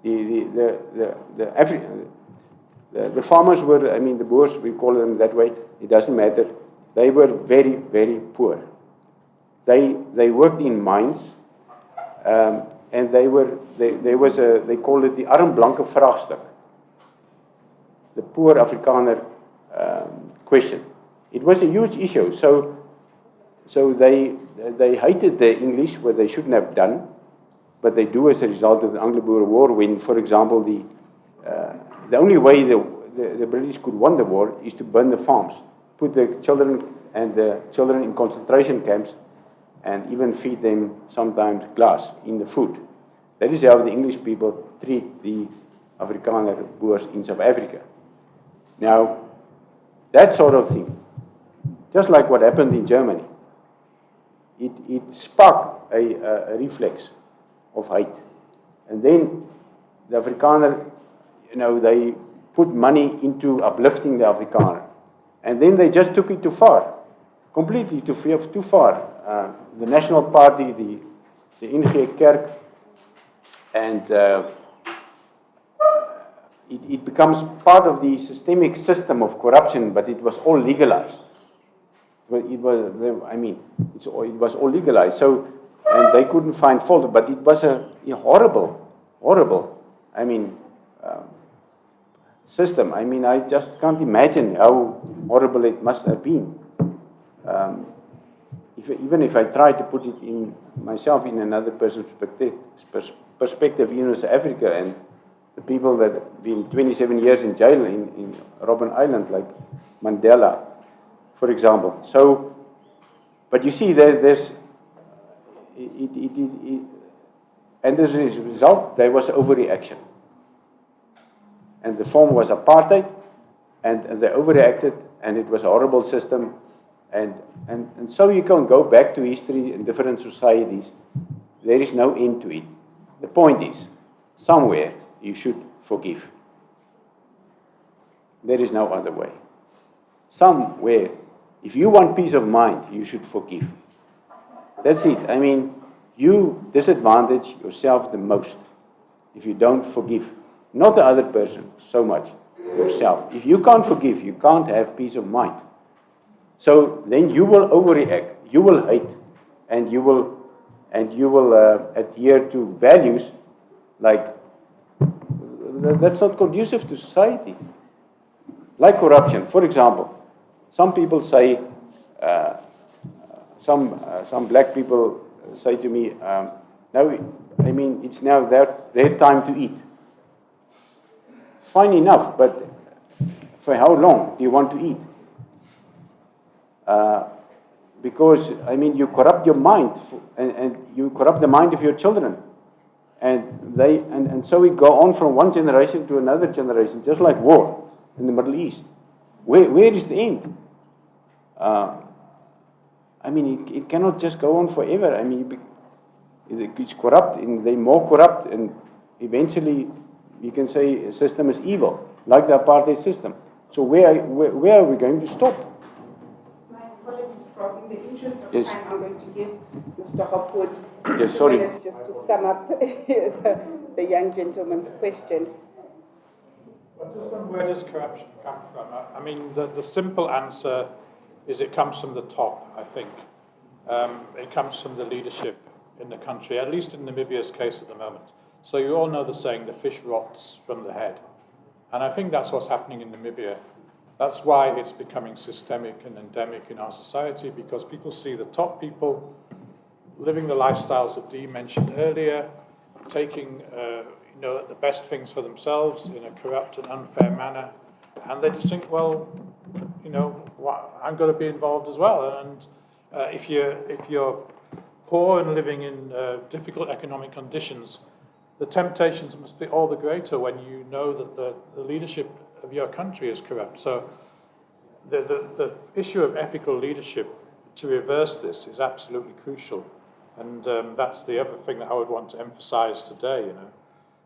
the farmers were, I mean, the Boers, we call them that way, it doesn't matter. They were very, very poor. They worked in mines, and they called it the arm blanke vraagstuk, the poor Afrikaner question. It was a huge issue. So they they hated the English, what they shouldn't have done, but they do as a result of the Anglo-Boer War. When, for example, the only way the British could win the war is to burn the farms, put the children in concentration camps, and even feed them sometimes glass in the food. That is how the English people treat the Afrikaner Boers in South Africa. Now, that sort of thing, just like what happened in Germany, it sparked a reflex of hate. And then the Afrikaner, they put money into uplifting the Afrikaner. And then they just took it too far, completely too far. The National Party, the NG Kerk, and it becomes part of the systemic system of corruption, but it was all legalized. It was all legalized. So, and they couldn't find fault, but it was a horrible, system. I just can't imagine how horrible it must have been. Even if I try to put it in myself in another person's perspective, South Africa and the people that have been 27 years in jail in Robben Island, like Mandela, for example. So, but you see, and as a result, there was overreaction. And the form was apartheid, and they overreacted, and it was a horrible system. And so you can go back to history in different societies. There is no end to it. The point is, somewhere you should forgive. There is no other way. Somewhere, if you want peace of mind, you should forgive. That's it. You disadvantage yourself the most if you don't forgive. Not the other person so much, yourself. If you can't forgive, you can't have peace of mind. So then you will overreact, you will hate, and you will adhere to values like that's not conducive to society. Like corruption, for example. Some people say, some black people say to me, it's now their time to eat. Fine enough, but for how long do you want to eat? Because, you corrupt your mind, and you corrupt the mind of your children. And so we go on from one generation to another generation, just like war in the Middle East. Where is the end? It cannot just go on forever. It's corrupt, and they're more corrupt, and eventually you can say a system is evil, like the apartheid system. So where are we going to stop? My apologies, Prof. In the interest of Yes. time, I'm going to give Mr. Hopwood Yes, sorry. 2 minutes just to sum up the young gentleman's question. But just on where does corruption come from? The simple answer is it comes from the top, I think. It comes from the leadership in the country, at least in Namibia's case at the moment. So you all know the saying, the fish rots from the head. And I think that's what's happening in Namibia. That's why it's becoming systemic and endemic in our society, because people see the top people living the lifestyles that Dee mentioned earlier, taking the best things for themselves in a corrupt and unfair manner. And they just think, well, I'm going to be involved as well. And if you're poor and living in difficult economic conditions, the temptations must be all the greater when you know that the leadership of your country is corrupt. So the issue of ethical leadership to reverse this is absolutely crucial. And that's the other thing that I would want to emphasize today.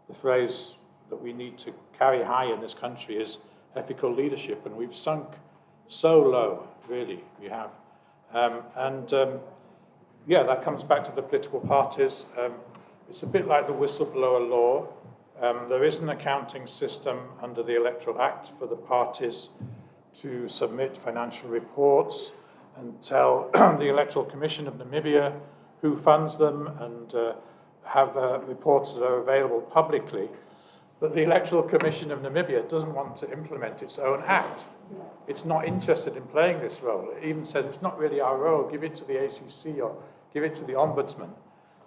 The phrase that we need to carry high in this country is ethical leadership, and we've sunk so low, really, we have. That comes back to the political parties. It's a bit like the whistleblower law. There is an accounting system under the Electoral Act for the parties to submit financial reports and tell the Electoral Commission of Namibia who funds them and have reports that are available publicly. But the Electoral Commission of Namibia doesn't want to implement its own act. It's not interested in playing this role. It even says it's not really our role, give it to the ACC or give it to the ombudsman.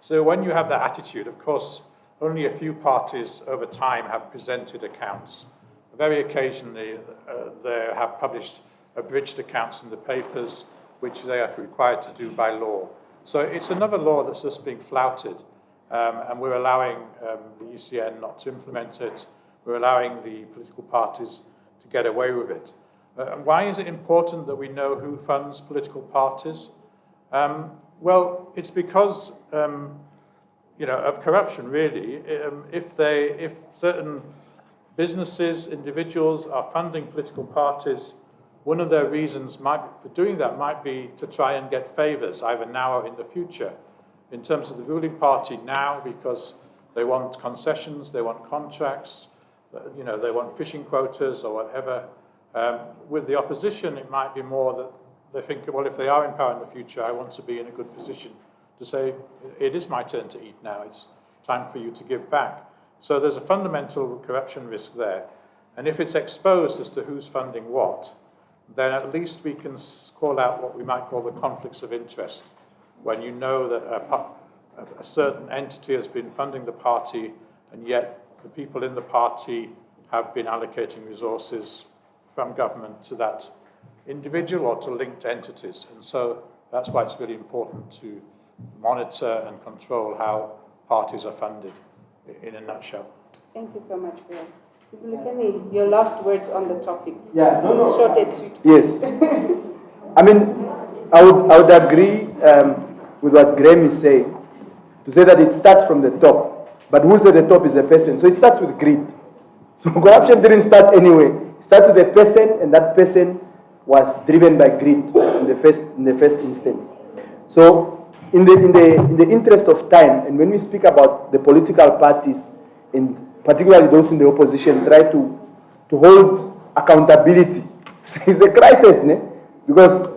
So when you have that attitude, of course, only a few parties over time have presented accounts. Very occasionally, they have published abridged accounts in the papers, which they are required to do by law. So it's another law that's just being flouted, and we're allowing the ECN not to implement it. We're allowing the political parties to get away with it. Why is it important that we know who funds political parties? Well, it's because of corruption, really. If certain businesses, individuals are funding political parties, one of their reasons for doing that might be to try and get favors, either now or in the future. In terms of the ruling party now, because they want concessions, they want contracts, they want fishing quotas or whatever. With the opposition, it might be more that they think, well, if they are in power in the future, I want to be in a good position to say, it is my turn to eat now, it's time for you to give back. So there's a fundamental corruption risk there. And if it's exposed as to who's funding what, then at least we can call out what we might call the conflicts of interest. When you know that a certain entity has been funding the party, and yet the people in the party have been allocating resources from government to that individual or to linked entities. And so that's why it's really important to monitor and control how parties are funded, in a nutshell. Thank you so much, Bill. Kenny, your last words on the topic. Yeah, no. Short and sweet. Yes. I mean, I would agree with what Graham is saying, to say that it starts from the top. But who's at the top is a person. So it starts with greed. So corruption didn't start anyway. It starts with a person, and that person was driven by greed in the first instance. So in the interest of time, and when we speak about the political parties, and particularly those in the opposition, try to hold accountability. It's a crisis, ne? Because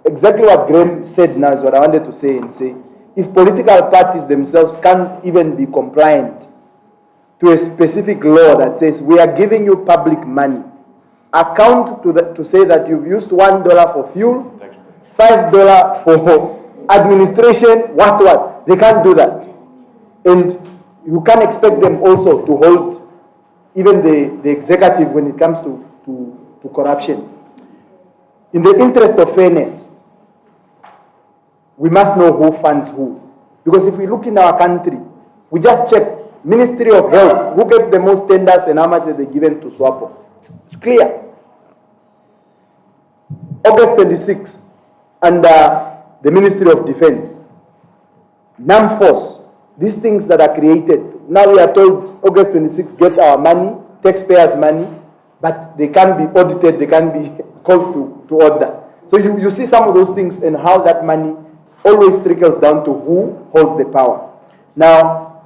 exactly what Graham said now is what I wanted to say and say. If political parties themselves can't even be compliant to a specific law that says we are giving you public money, account to say that you've used $1 for fuel, $5 for administration, what? They can't do that. And you can't expect them also to hold even the executive when it comes to corruption. In the interest of fairness, we must know who funds who. Because if we look in our country, we just check Ministry of Health, who gets the most tenders and how much are they given to SWAPO. It's clear. August 26, under the Ministry of Defense, NAMFORCE, these things that are created. Now we are told August 26, get our money, taxpayers' money, but they can't be audited, they can't be called to order. So you see some of those things and how that money always trickles down to who holds the power. Now,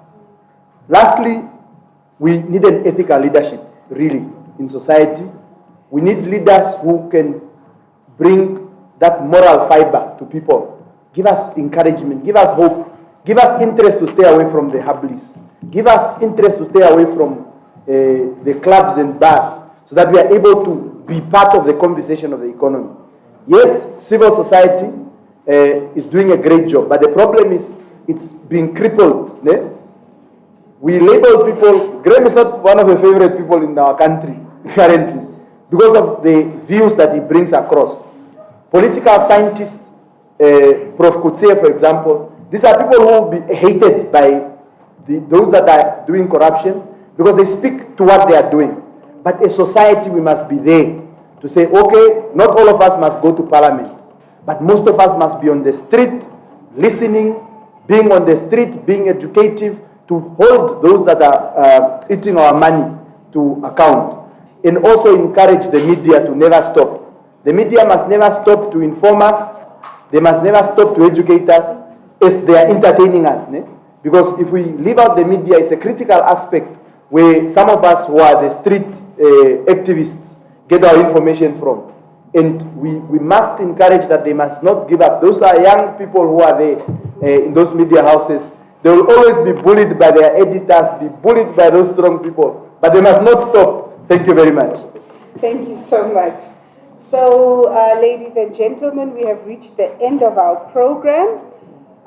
lastly, we need an ethical leadership, really, in society. We need leaders who can bring that moral fiber to people. Give us encouragement, give us hope, give us interest to stay away from the hublis, give us interest to stay away from the clubs and bars, so that we are able to be part of the conversation of the economy. Yes, civil society is doing a great job, but the problem is it's being crippled. Ne? We label people, Graham is not one of the favorite people in our country currently, because of the views that he brings across. Political scientists, Prof. Kutse, for example, these are people who will be hated by those that are doing corruption because they speak to what they are doing. But as society, we must be there to say, okay, not all of us must go to parliament, but most of us must be on the street, listening, being on the street, being educative, to hold those that are eating our money to account. And also encourage the media to never stop. The media must never stop to inform us. They must never stop to educate us as they are entertaining us. Ne? Because if we leave out the media, it's a critical aspect where some of us who are the street activists get our information from. And we must encourage that they must not give up. Those are young people who are there in those media houses. They will always be bullied by their editors, be bullied by those strong people. But they must not stop. Thank you very much. Thank you so much. So, ladies and gentlemen, we have reached the end of our program.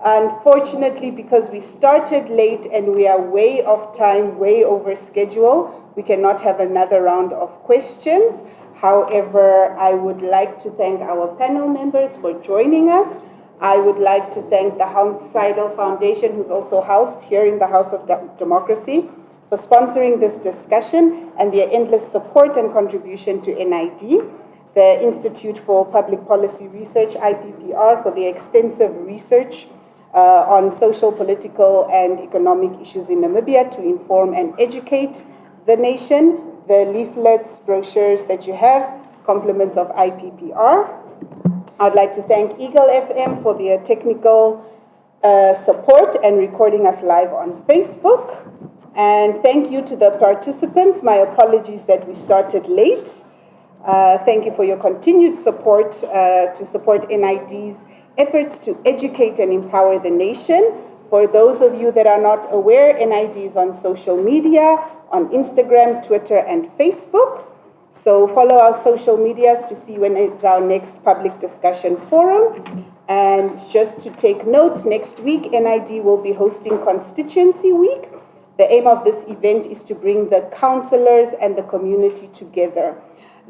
Unfortunately, because we started late and we are way off time, way over schedule, we cannot have another round of questions. However, I would like to thank our panel members for joining us. I would like to thank the SEIDEL Foundation, who's also housed here in the House of Democracy, for sponsoring this discussion and their endless support and contribution to NID. The Institute for Public Policy Research, IPPR, for the extensive research on social, political, and economic issues in Namibia to inform and educate the nation. The leaflets, brochures that you have, compliments of IPPR. I'd like to thank Eagle FM for their technical support and recording us live on Facebook. And thank you to the participants. My apologies that we started late. Thank you for your continued support to support NID's efforts to educate and empower the nation. For those of you that are not aware, NID is on social media, on Instagram, Twitter, and Facebook. So follow our social medias to see when it's our next public discussion forum. And just to take note, next week, NID will be hosting Constituency Week. The aim of this event is to bring the councillors and the community together.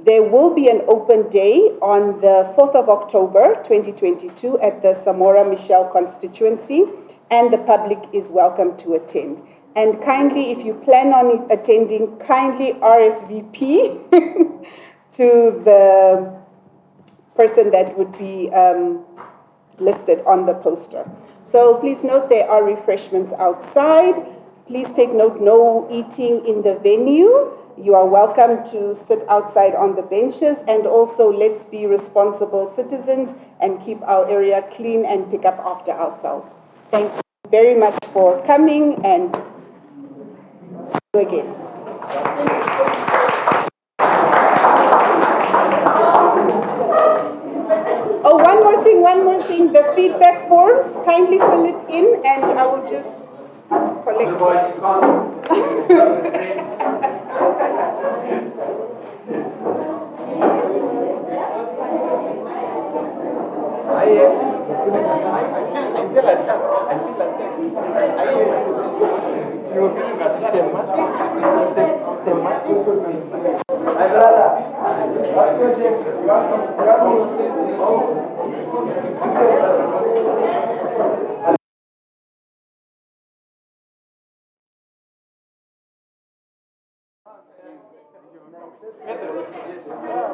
There will be an open day on the 4th of October, 2022, at the Samora Michel constituency, and the public is welcome to attend. And kindly, if you plan on attending, kindly RSVP to the person that would be listed on the poster. So please note there are refreshments outside. Please take note, no eating in the venue. You are welcome to sit outside on the benches, and also let's be responsible citizens and keep our area clean and pick up after ourselves. Thank you very much for coming, and see you again. Oh, one more thing, the feedback forms, kindly fill it in and I will just collect it.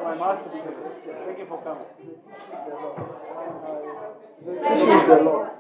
My master is the system. Thank you for coming. The issue is the law.